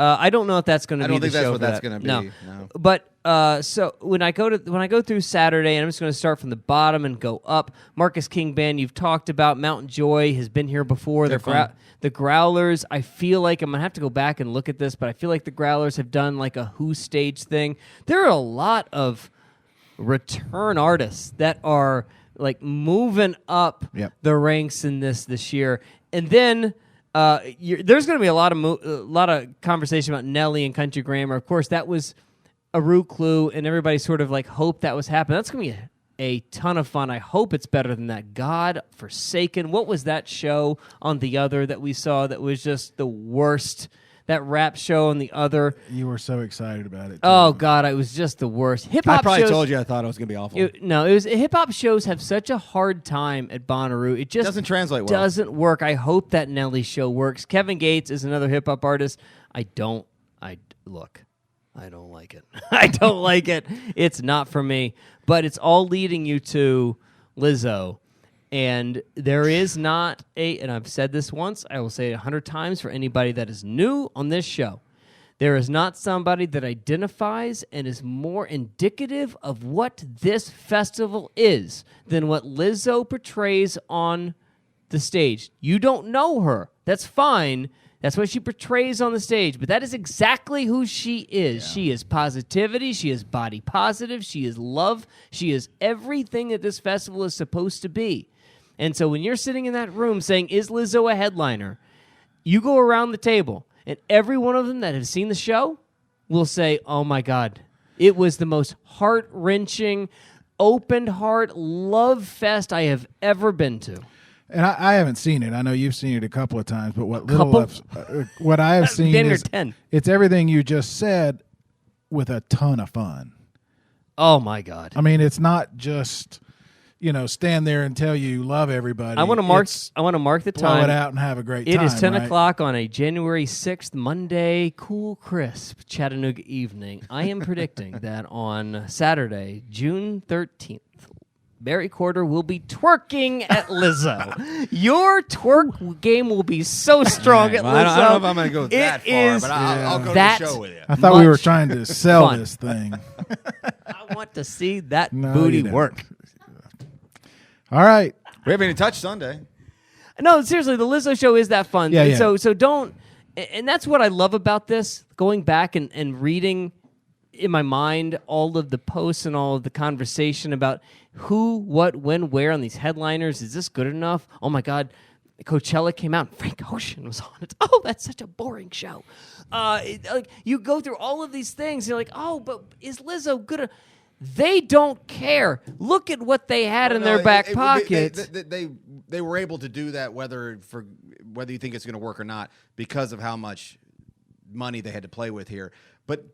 I don't know if that's going to I be don't the think that's show what for that's that. gonna be, No. no. But so when I go through Saturday, and I'm just going to start from the bottom and go up. Marcus King Band, you've talked about. Mountain Joy has been here before. They're fun. The Growlers, I feel like I'm going to have to go back and look at this, but I feel like the Growlers have done like a Who stage thing. There are a lot of return artists that are like moving up Yep. the ranks in this year. And then there's going to be a lot of conversation about Nelly and Country Grammar. Of course, that was a root clue, and everybody sort of like hoped that was happening. That's going to be a ton of fun. I hope it's better than that. God Forsaken. What was that show on The Other that we saw that was just the worst? That rap show on The Other. You were so excited about it. Too. Oh God, it was just the worst. Hip I hop probably shows. told you I thought it was going to be awful. It was hip hop shows have such a hard time at Bonnaroo. It just Doesn't translate well. Doesn't work. I hope that Nelly show works. Kevin Gates is another hip hop artist. I don't like it. I don't like it. It's not for me. But it's all leading you to Lizzo. And there is not and I've said this once, I will say it 100 times for anybody that is new on this show. There is not somebody that identifies and is more indicative of what this festival is than what Lizzo portrays on the stage. You don't know her. That's fine. That's what she portrays on the stage. But that is exactly who she is. Yeah. She is positivity. She is body positive. She is love. She is everything that this festival is supposed to be. And so when you're sitting in that room saying, is Lizzo a headliner? You go around the table, and every one of them that have seen the show will say, oh, my God, it was the most heart-wrenching, open-heart love fest I have ever been to. And I haven't seen it. I know you've seen it a couple of times, but what I have seen is 10. It's everything you just said with a ton of fun. Oh, my God. I mean, it's not just, stand there and tell you love everybody. I want to mark the time. Blow it out and have a great time. It is 10 right? o'clock on a January 6th, Monday, cool, crisp Chattanooga evening. I am predicting that on Saturday, June 13th, Barry Corder will be twerking at Lizzo. Your twerk game will be so strong at Lizzo. I don't know if I'm going to go that far, but I'll go to the that show with you. I thought we were much trying to sell fun. this thing. I want to see that No, booty you don't. work. All right. We haven't even touched Sunday. No, seriously, the Lizzo show is that fun. Yeah, And yeah. So don't, and that's what I love about this, going back and reading in my mind all of the posts and all of the conversation about who, what, when, where on these headliners. Is this good enough? Oh my God, Coachella came out and Frank Ocean was on it. Oh, that's such a boring show. You go through all of these things, and you're like, oh, but is Lizzo good? They don't care. Look at what they had in their back pocket. They were able to do that whether you think it's going to work or not because of how much money they had to play with here. But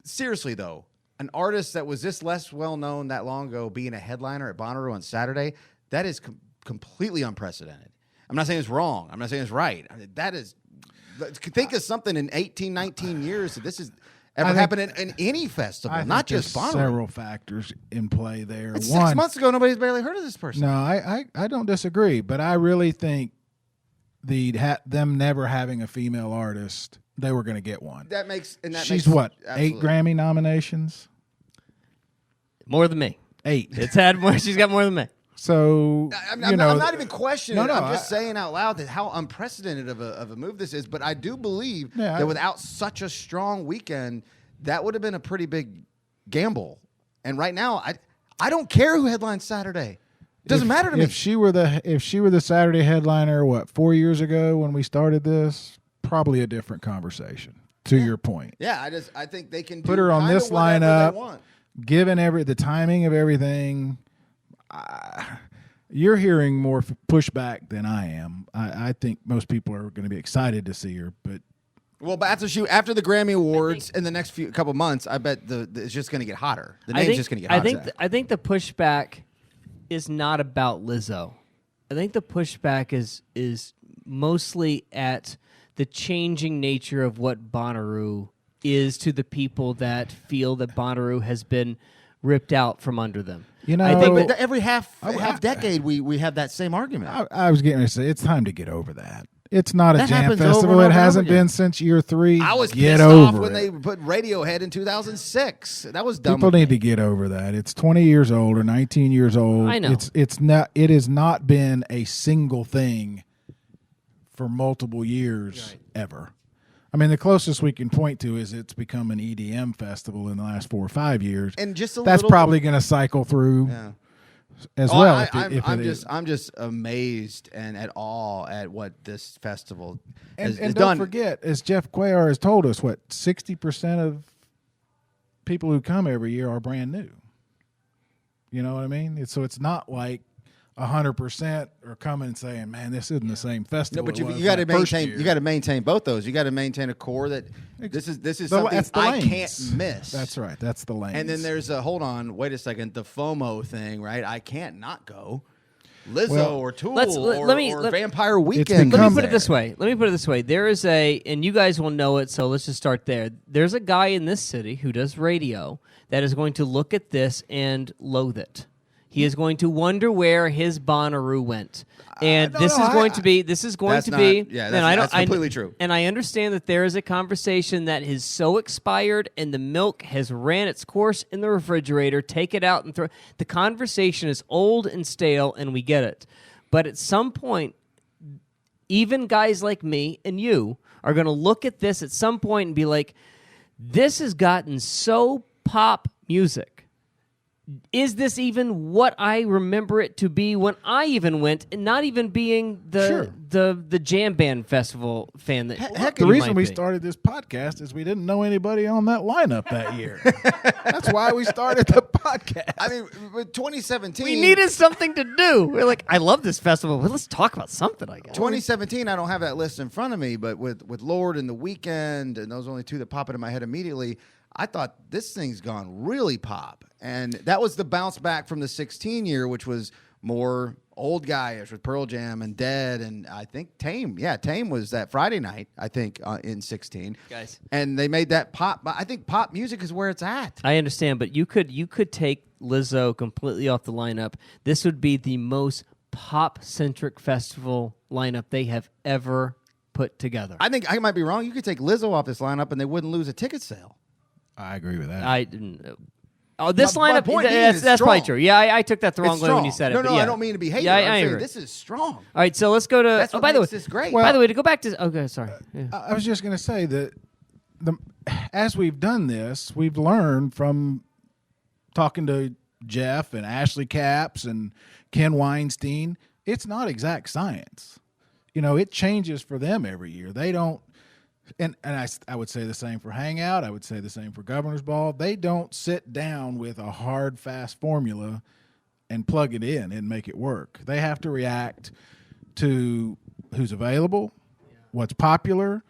seriously, though, an artist that was this less well-known that long ago being a headliner at Bonnaroo on Saturday, that is completely unprecedented. I'm not saying it's wrong. I'm not saying it's right. I mean, that is – think of something in 18, 19 years. This is ever happen in any festival, not just Bonnaroo. Several factors in play there. It's 6 months ago, nobody's barely heard of this person. No, I don't disagree, but I really think them never having a female artist, they were going to get one. She's what, absolutely. 8 Grammy nominations? More than me. 8. It's had more. She's got more than me. So I'm not even questioning it. I'm just saying out loud that how unprecedented of a move this is. But I do believe that without such a strong weekend, that would have been a pretty big gamble. And right now, I don't care who headlines Saturday. It doesn't matter to me. If she were the Saturday headliner, 4 years ago when we started this, probably a different conversation. To your point. Yeah, I think they can put her on this lineup. Given the timing of everything. You're hearing more pushback than I am. I think most people are going to be excited to see her, but after the Grammy Awards in the next couple months, I bet it's just going to get hotter. The name's just going to get hotter. I think the pushback is not about Lizzo. I think the pushback is mostly at the changing nature of what Bonnaroo is to the people that feel that Bonnaroo has been ripped out from under them. I think that every half decade we have that same argument. I was getting to say it's time to get over that. It's not a jam festival. It hasn't been since year 3. I was pissed off when they put Radiohead in 2006. That was dumb. People need to get over that. It's 20 years old or 19 years old. I know. It's not. It has not been a single thing for multiple years ever. I mean, the closest we can point to is it's become an EDM festival in the last 4 or 5 years, and that's probably going to cycle through as well. I'm just amazed and at awe at what this festival has don't done. Forget, as Jeff Cuellar has told us, 60% of people who come every year are brand new. You know what I mean? So it's not like 100% are coming and saying, "Man, this isn't the same festival." No, but you got to maintain. You got to maintain both those. You got to maintain a core that this is something I can't miss. That's right. That's the lane. And then there's hold on, wait a second, the FOMO thing, right? I can't not go. Lizzo or Tool or Vampire Weekend. Let me put it this way. There is and you guys will know it, so let's just start there. There's a guy in this city who does radio that is going to look at this and loathe it. He is going to wonder where his Bonnaroo went, and that's completely true. And I understand that there is a conversation that is so expired, and the milk has ran its course in the refrigerator. Take it out and throw. The conversation is old and stale, and we get it. But at some point, even guys like me and you are going to look at this at some point and be like, "This has gotten so pop music. Is this even what I remember it to be when I even went, and not even being the jam band festival fan that the reason we started this podcast is we didn't know anybody on that lineup that year. That's why we started the podcast. I mean, with 2017, we needed something to do. We're like, I love this festival, but let's talk about something. I guess 2017. I don't have that list in front of me, but with Lord and The Weeknd, and those are only two that pop into my head immediately. I thought this thing's gone really pop. And that was the bounce back from the 16 year, which was more old guyish with Pearl Jam and Dead. And I think Tame. Yeah, Tame was that Friday night, I think, in 16. Guys. And they made that pop. I think pop music is where it's at. I understand, but you could take Lizzo completely off the lineup. This would be the most pop-centric festival lineup they have ever put together. I think I might be wrong. You could take Lizzo off this lineup and they wouldn't lose a ticket sale. I agree with that. I didn't. Oh, this lineup, that's probably true. Yeah, I took that the wrong way when you said it. No, I don't mean to be hating. Yeah, I'm I saying agree. this is strong. All right, so let's go to. That's what makes this great. By the way, to go back to. Okay, sorry. Yeah. I was just going to say that as we've done this, we've learned from talking to Jeff and Ashley Capps and Ken Weinstein. It's not exact science. It changes for them every year. They don't. And I would say the same for Hangout. I would say the same for Governor's Ball. They don't sit down with a hard, fast formula and plug it in and make it work. They have to react to who's available, what's popular,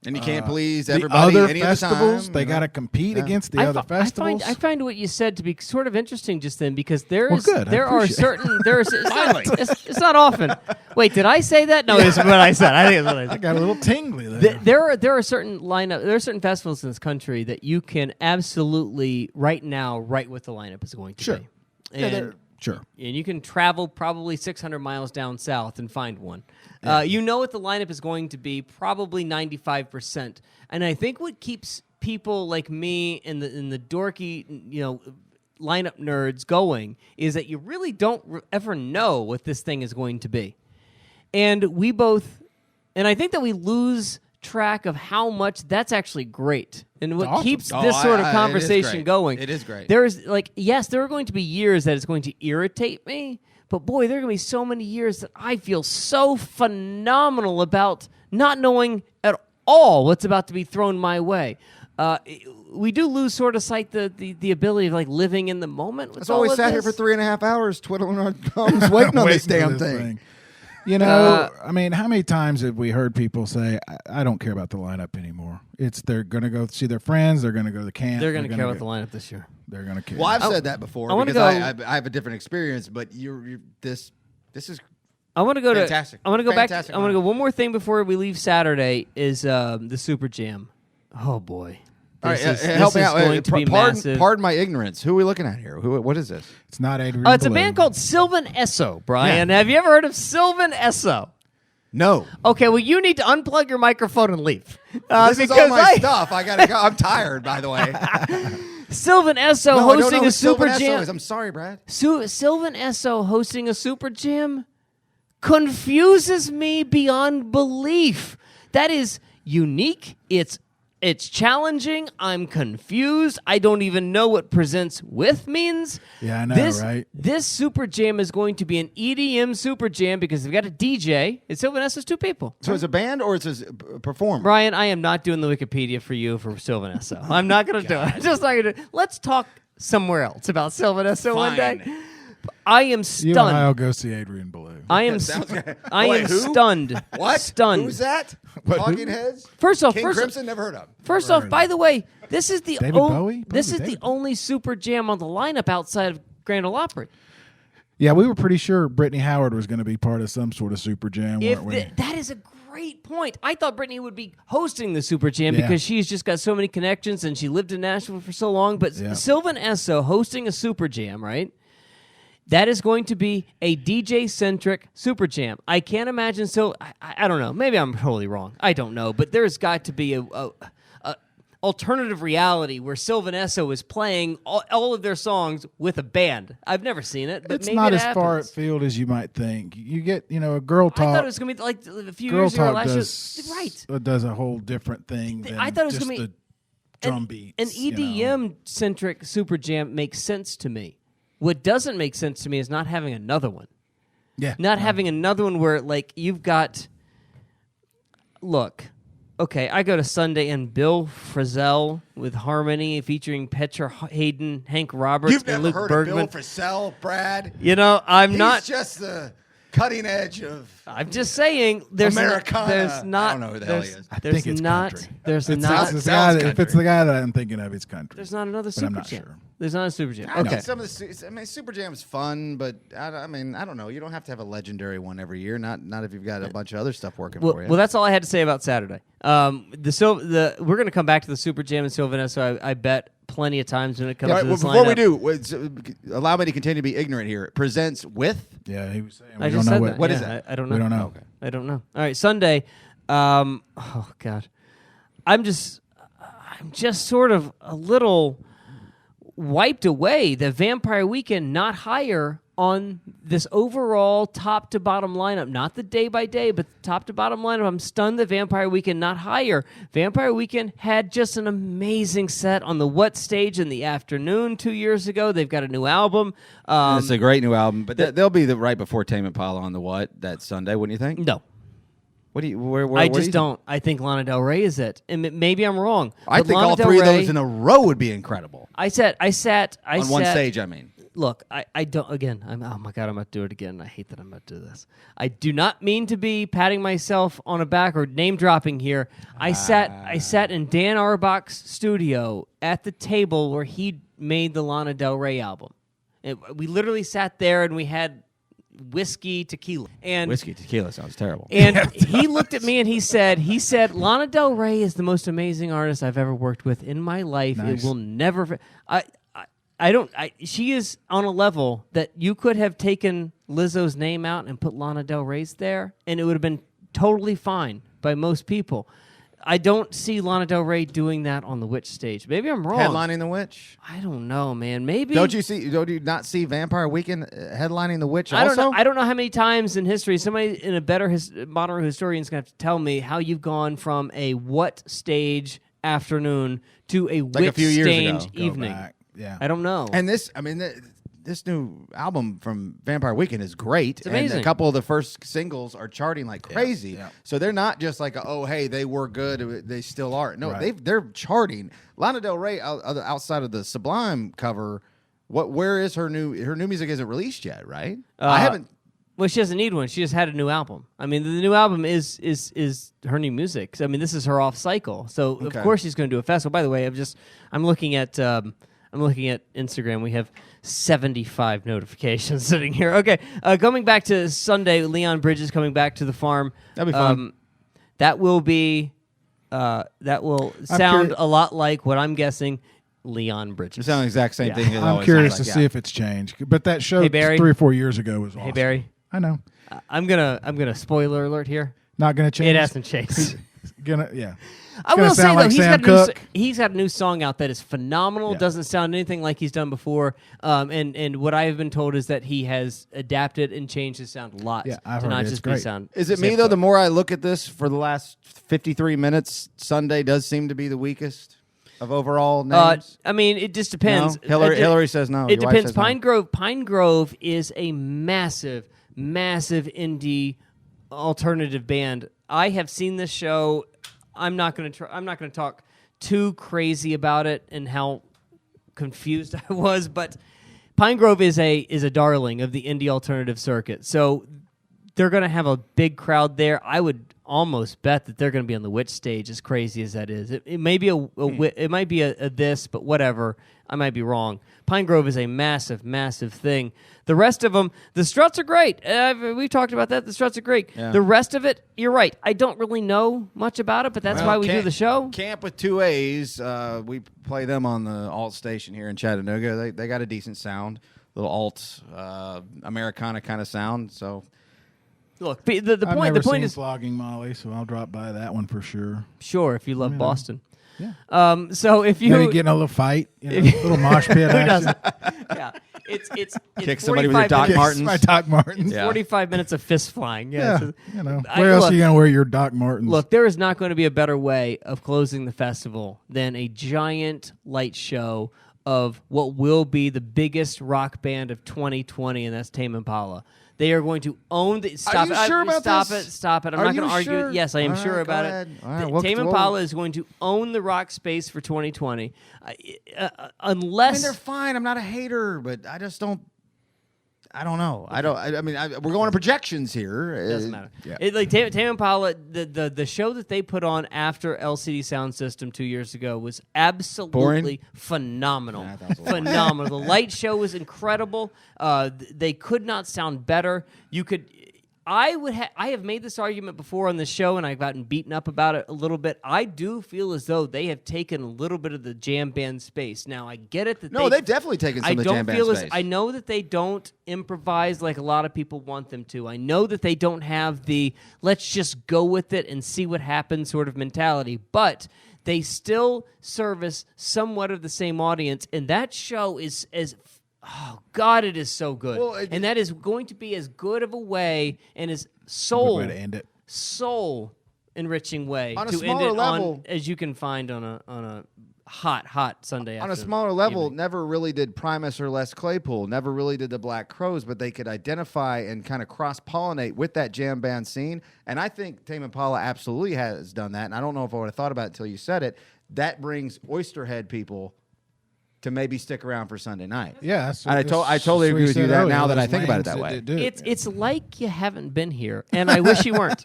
And you can't please the everybody other any festivals. of the time, They you know? got to compete against the other festivals. I find what you said to be sort of interesting just then because there is good. I there are appreciate certain there's it's not often. Wait, did I say that? No, it's what I said. I think it's what I I said. got a little tingly there. There are certain festivals in this country that you can absolutely right now write what the lineup is going to Sure. be. Yeah, And, sure. and you can travel probably 600 miles down south and find one. You know what the lineup is going to be, probably 95%. And I think what keeps people like me and the dorky, lineup nerds going is that you really don't ever know what this thing is going to be. And I think that we lose track of how much that's actually great. And what awesome. keeps this sort of it is conversation great. going. It is great. There's yes, there are going to be years that it's going to irritate me, but boy, there are going to be so many years that I feel so phenomenal about not knowing at all what's about to be thrown my way. We do lose sort of sight the ability of living in the moment. With That's why we all of sat here this. for 3.5 hours twiddling our thumbs, waiting on this Waiting for damn this thing. You know, I mean, how many times have we heard people say, I don't care about the lineup anymore. They're going to go see their friends. They're going to go to the camp. They're going to care about the lineup this year. They're going to care. Well, I've said that before I wanna because go- I have a different experience, but this is I want to go Fantastic. I want to go back. Fantastic I want to go lineup. one more thing before we leave Saturday is the Super Jam. Oh boy. all right. This Help me is out. going to be massive. Pardon my ignorance. Who are we looking at here? What is this? It's not Adrian. It's a Belew. band called Sylvan Esso, Brian. Have you ever heard of Sylvan Esso? No. Okay, well, you need to unplug your microphone and leave. This is all my stuff. I gotta go. I'm tired, by the way. Sylvan Esso No, I don't hosting know a who Super Sylvan Esso Jam. is. I'm sorry, Brad. Sylvan Esso hosting a Super Jam confuses me beyond belief. That is unique. It's challenging. I'm confused. I don't even know what presents with means. Yeah, I know, right? This Super Jam is going to be an EDM Super Jam because they've got a DJ. It's Sylvan Esso's two people. So it's a band or it's a performer? Brian, I am not doing the Wikipedia for you for Sylvan Esso. I'm not going to do it. I'm just not going to. Let's talk somewhere else about Sylvan Esso one day. Fine. I am You and I stunned. will go see Adrian Belew. I am. Sounds good. I Wait, am who? stunned. What? Stunned. Who's that? What, Talking who? Heads? First off, King Crimson, never heard of. First Never off, heard by of the way, this is the David Bowie? this is Probably the David. only Super Jam on the lineup outside of Grand Ole Opry. Yeah, we were pretty sure Brittany Howard was going to be part of some sort of Super Jam, If weren't we? that is a great point. I thought Brittany would be hosting the Super Jam Yeah. because she's just got so many connections and she lived in Nashville for so long. But Yeah. Sylvan Esso hosting a Super Jam, right? That is going to be a DJ-centric Super Jam. I can't imagine. So I don't know. Maybe I'm totally wrong. I don't know. But there's got to be a alternative reality where Sylvan Esso is playing all of their songs with a band. I've never seen it, but It's maybe not it as far happens. afield as you might think. You get, a Girl I Talk. thought it was going to be like a few Girl years ago. Talk Last does, year. Right. does a whole different thing than I thought it was just gonna be the drum beats. An EDM-centric Super Jam makes sense to me. What doesn't make sense to me is not having another one. Yeah. Not having another one where, you've got... Look, okay, I go to Sunday and Bill Frisell with Harmony featuring Petra Hayden, Hank Roberts, You've and never Luke heard Bergman. of Bill Frisell, Brad? I'm He's not... just the cutting edge of I'm just saying, there's Americana. there's not. I don't know who the hell he is. I There's think it's not. country. There's It's, not. it's the sounds guy that, if it's country. the guy that I'm thinking of, it's country. There's not another But Super I'm not Jam. sure. There's not a Super Jam. I Okay. think some of the Super Jam is fun, but I mean, I don't know. You don't have to have a legendary one every year. Not if you've got a bunch of other stuff working for you. Well, that's all I had to say about Saturday. We're going to come back to the Super Jam and Sylvan Esso. I bet plenty of times when it comes All right, to well, this before we lineup. do, allow me to continue to be ignorant here. It presents with. Yeah, he was saying. I We just don't know said what. that. What Yeah, is that? I don't know. We don't know. Okay. I don't know. All right, Sunday. Oh God, I'm just sort of a little wiped away. The Vampire Weekend not higher on this overall top to bottom lineup, not the day by day, but the top to bottom lineup. I'm stunned that Vampire Weekend not higher. Vampire Weekend had just an amazing set on the What stage in the afternoon 2 years ago. They've got a new album. It's a great new album, but they'll be right before Tame Impala on the What that Sunday, wouldn't you think? No. What do you? Where I what do just you don't. I think Lana Del Rey is it, and maybe I'm wrong. I but think Lana all Del three of Rey- those in a row would be incredible I sat on one stage. I mean, look, I don't. Again, oh my god, I'm about to do it again. I hate that I'm about to do this. I do not mean to be patting myself on the back or name dropping here. I sat in Dan Auerbach's studio at the table where he made the Lana Del Rey album. We literally sat there and we had whiskey tequila. And Whiskey tequila sounds terrible. And he looked at me and he said, Lana Del Rey is the most amazing artist I've ever worked with in my life. Nice. It will never. She is on a level that you could have taken Lizzo's name out and put Lana Del Rey's there, and it would have been totally fine by most people. I don't see Lana Del Rey doing that on the Witch stage. Maybe I'm wrong. Headlining the Witch? I don't know, man. Maybe. Don't you not see Vampire Weekend headlining the Witch also? I don't know how many times in history somebody in a better modern historian is going to have to tell me how you've gone from a what stage afternoon to a Like a Witch few years stage ago. evening. Back. Yeah. I don't know. And this new album from Vampire Weekend is great. It's amazing. And a couple of the first singles are charting like crazy. Yeah. So they're not just like, oh, hey, they were good, they still are. No, Right. they're charting. Lana Del Rey, outside of the Sublime cover, where is her new music? Isn't released yet, right? I haven't. Well, she doesn't need one. She just had a new album. I mean, the new album is her new music. I mean, this is her off cycle. So Okay. of course she's going to do a festival. By the way, I'm looking at Instagram. We have 75 notifications sitting here. Okay, coming back to Sunday, Leon Bridges coming back to the farm. That'd be fun. That will sound a lot like what I'm guessing Leon Bridges. It sounds the exact same thing. it I'm always curious to sounds like, see if it's changed. But that show Hey, Barry. 3 or 4 years ago was awesome. Hey Barry, I know. I'm gonna spoiler alert here. Not going to change. It hasn't changed. Yeah. I gonna will say sound though, like he's Sam got, a new, Cooke. he's got a new song out that is phenomenal. Yeah. Doesn't sound anything like he's done before. And what I have been told is that he has adapted and changed his sound a lot Yeah, I've to heard not it's just great. be sound. Is it Sam me, though? Cooke. The more I look at this for the last 53 minutes, Sunday does seem to be the weakest of overall names. I mean, it just depends. No? Hillary says no. It Your wife depends. says no. Pine Grove is a massive indie alternative band. I have seen this show. I'm not going to talk too crazy about it and how confused I was, but Pine Grove is a darling of the indie alternative circuit. So they're going to have a big crowd there. I would almost bet that they're going to be on the Witch stage, as crazy as that is. It may be it might be a this, but whatever. I might be wrong. Pine Grove is a massive, massive thing. The rest of them, the Struts are great. We've talked about that. The Struts are great. Yeah. The rest of it, you're right. I don't really know much about it, but that's why we do the show. Camp with 2 A's. We play them on the alt station here in Chattanooga. They got a decent sound, little alt Americana kind of sound. So Look, the I've point never seen is Flogging Molly, so I'll drop by that one for sure. sure if you love Boston. Yeah. So if you Maybe getting a little fight, little mosh pit who action. doesn't? Yeah, it's Kick somebody with your 45 Doc minutes- Martens. My Doc Martens. Yeah. 45 minutes of fist flying. Yeah. So- Where else look, are you going to wear your Doc Martens? Look, there is not going to be a better way of closing the festival than a giant light show of what will be the biggest rock band of 2020, and that's Tame Impala. They are going to own the. Stop you it! sure about stop this? it! Stop it! I'm Are not going you to argue. sure? Yes, I am All sure right, about go it. ahead. All right, Tame Impala is going to own the rock space for 2020, unless they're fine. I'm not a hater, but I just don't. I don't know. I mean, we're going to projections here. It doesn't matter. Yeah. Like Tame Impala, the show that they put on after LCD Sound System 2 years ago was absolutely Boring? phenomenal. Nah, that was a little Phenomenal. The light show was incredible. They could not sound better. You could. I have made this argument before on the show, and I've gotten beaten up about it a little bit. I do feel as though they have taken a little bit of the jam band space. Now, I get it that they've definitely taken some of the jam band space. I know that they don't improvise like a lot of people want them to. I know that they don't have the let's just go with it and see what happens sort of mentality, but they still service somewhat of the same audience, and that show is as oh God, it is so good, and that is going to be as good of a way and as Good way to end it. soul enriching way On a to end smaller it level- on as you can find on a hot Sunday On a afternoon, smaller level, evening. never really did Primus or Les Claypool, never really did the Black Crowes, but they could identify and kind of cross-pollinate with that jam band scene. And I think Tame Impala absolutely has done that. And I don't know if I would have thought about it until you said it. That brings Oysterhead people to maybe stick around for Sunday night. Yeah, I totally agree with you that now that I think about it that way. It's like you haven't been here, and I wish you weren't.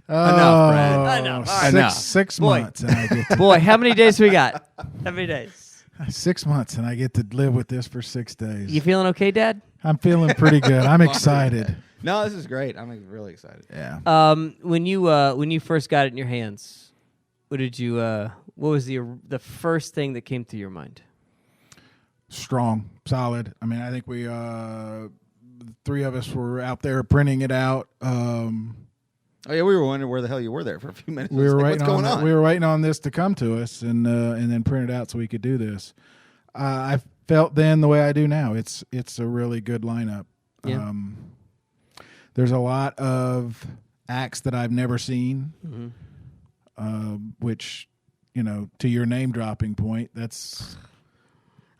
Enough, Brad. Enough. All right. Six Boy. months, and I get to, Boy, how many days we got? How many days? 6 months, and I get to live with this for 6 days. You feeling okay, Dad? I'm feeling pretty good. I'm excited. No, this is great. I'm really excited. Yeah. When you first got it in your hands, what was the first thing that came to your mind? Strong, solid. I mean, I think we three of us were out there printing it out. Oh yeah, we were wondering where the hell you were there for a few minutes. We were waiting what's going on? We were waiting on this to come to us and then print it out so we could do this. I felt then the way I do now. It's a really good lineup. Yeah. There's a lot of acts that I've never seen, which, to your name dropping point, that's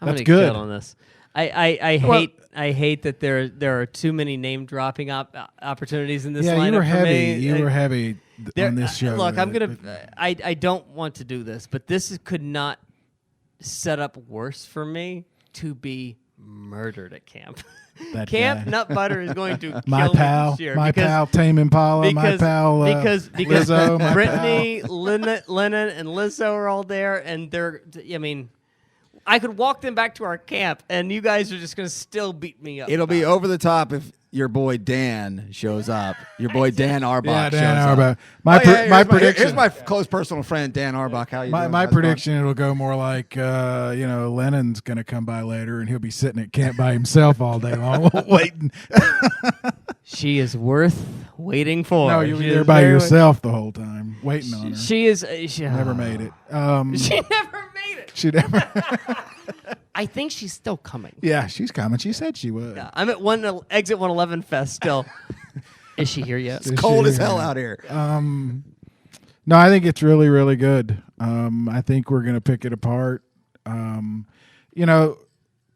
good. Kill on this. I hate that there are too many name dropping opportunities in this lineup. Yeah, you were for heavy. me. You were heavy on this show. Look, I don't want to do this, but this could not set up worse for me to be murdered at camp. Camp Nut Butter is going to kill me this year. My pal Tame Impala, my pal because Lizzo, my Brittany, Lennon, and Lizzo are all there, and I could walk them back to our camp, and you guys are just going to still beat me up. It'll be over the top if your boy Dan shows up. Your boy Dan Arbach Dan shows Arbach. up. My prediction. Here's my close personal friend Dan Arbach. How you doing? My prediction, it'll go more like Lennon's going to come by later, and he'll be sitting at camp by himself all day long, waiting. She is worth waiting for. No, you'll be there by yourself the whole time, waiting on her. She is. Never made it. She never made it. She never. I think she's still coming. Yeah, she's coming. She said she would. Yeah, I'm at Exit 111 Fest still. Is she here yet? It's cold as hell out here. No, I think it's really, really good. I think we're going to pick it apart.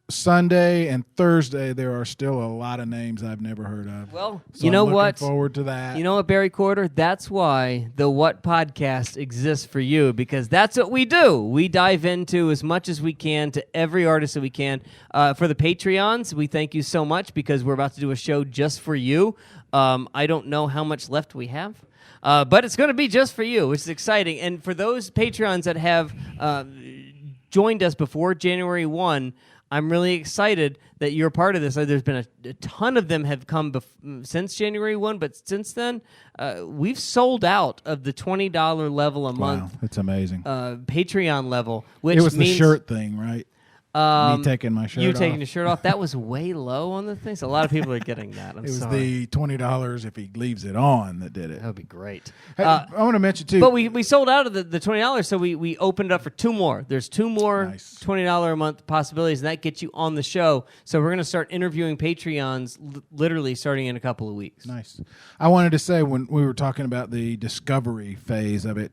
Sunday and Thursday, there are still a lot of names I've never heard of. Well, so you know I'm looking what? Forward to that. You know what, Barry Corder? That's why the What Podcast exists for you, because that's what we do. We dive into as much as we can to every artist that we can. For the Patreons, we thank you so much because we're about to do a show just for you. I don't know how much left we have. But it's going to be just for you, which is exciting. And for those Patreons that have joined us before January 1, I'm really excited that you're part of this. There's been a ton of them have come since January 1, but since then, we've sold out of the $20 level a month. Wow, that's amazing. Patreon level, which it was means the shirt thing, right? Me taking my shirt off. You taking your shirt off. That was way low on the thing. So a lot of people are getting that. It was the $20 if he leaves it on that did it. That would be great. Hey, I want to mention, too. But we sold out of the $20, so we opened up for two more. There's two more $20 a month possibilities, and that gets you on the show. So we're going to start interviewing Patreons literally starting in a couple of weeks. Nice. I wanted to say when we were talking about the discovery phase of it,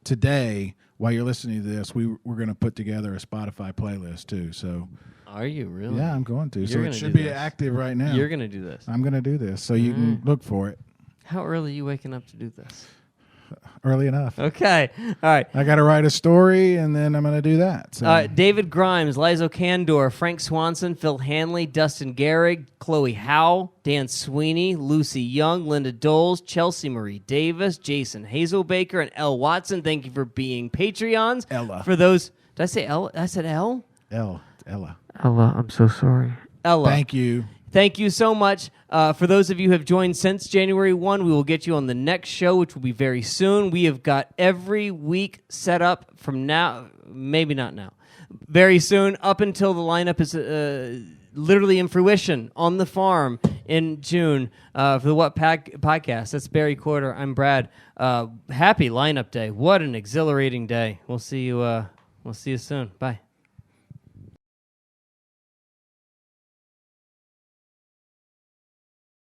today, while you're listening to this, we're going to put together a Spotify playlist, too. So, are you really? Yeah, I'm going to. So it should be active right now. You're going to do this. I'm going to do this, so you can look for it. How early are you waking up to do this? Early enough. Okay. All right. I got to write a story, and then I'm going to do that. So. David Grimes, Lizo Candor, Frank Swanson, Phil Hanley, Dustin Gehrig, Chloe Howe, Dan Sweeney, Lucy Young, Linda Doles, Chelsea Marie Davis, Jason Hazelbaker, and Elle Watson. Thank you for being Patreons. Ella. For those, did I say Ella? I said Elle? Elle. It's Ella. Ella, I'm so sorry. Ella. Thank you. Thank you so much. For those of you who have joined since January 1, we will get you on the next show, which will be very soon. We have got every week set up from now, maybe not now, very soon, up until the lineup is literally in fruition on the farm in June for the What Podcast. That's Barry Corder. I'm Brad. Happy lineup day. What an exhilarating day. We'll see you soon. Bye.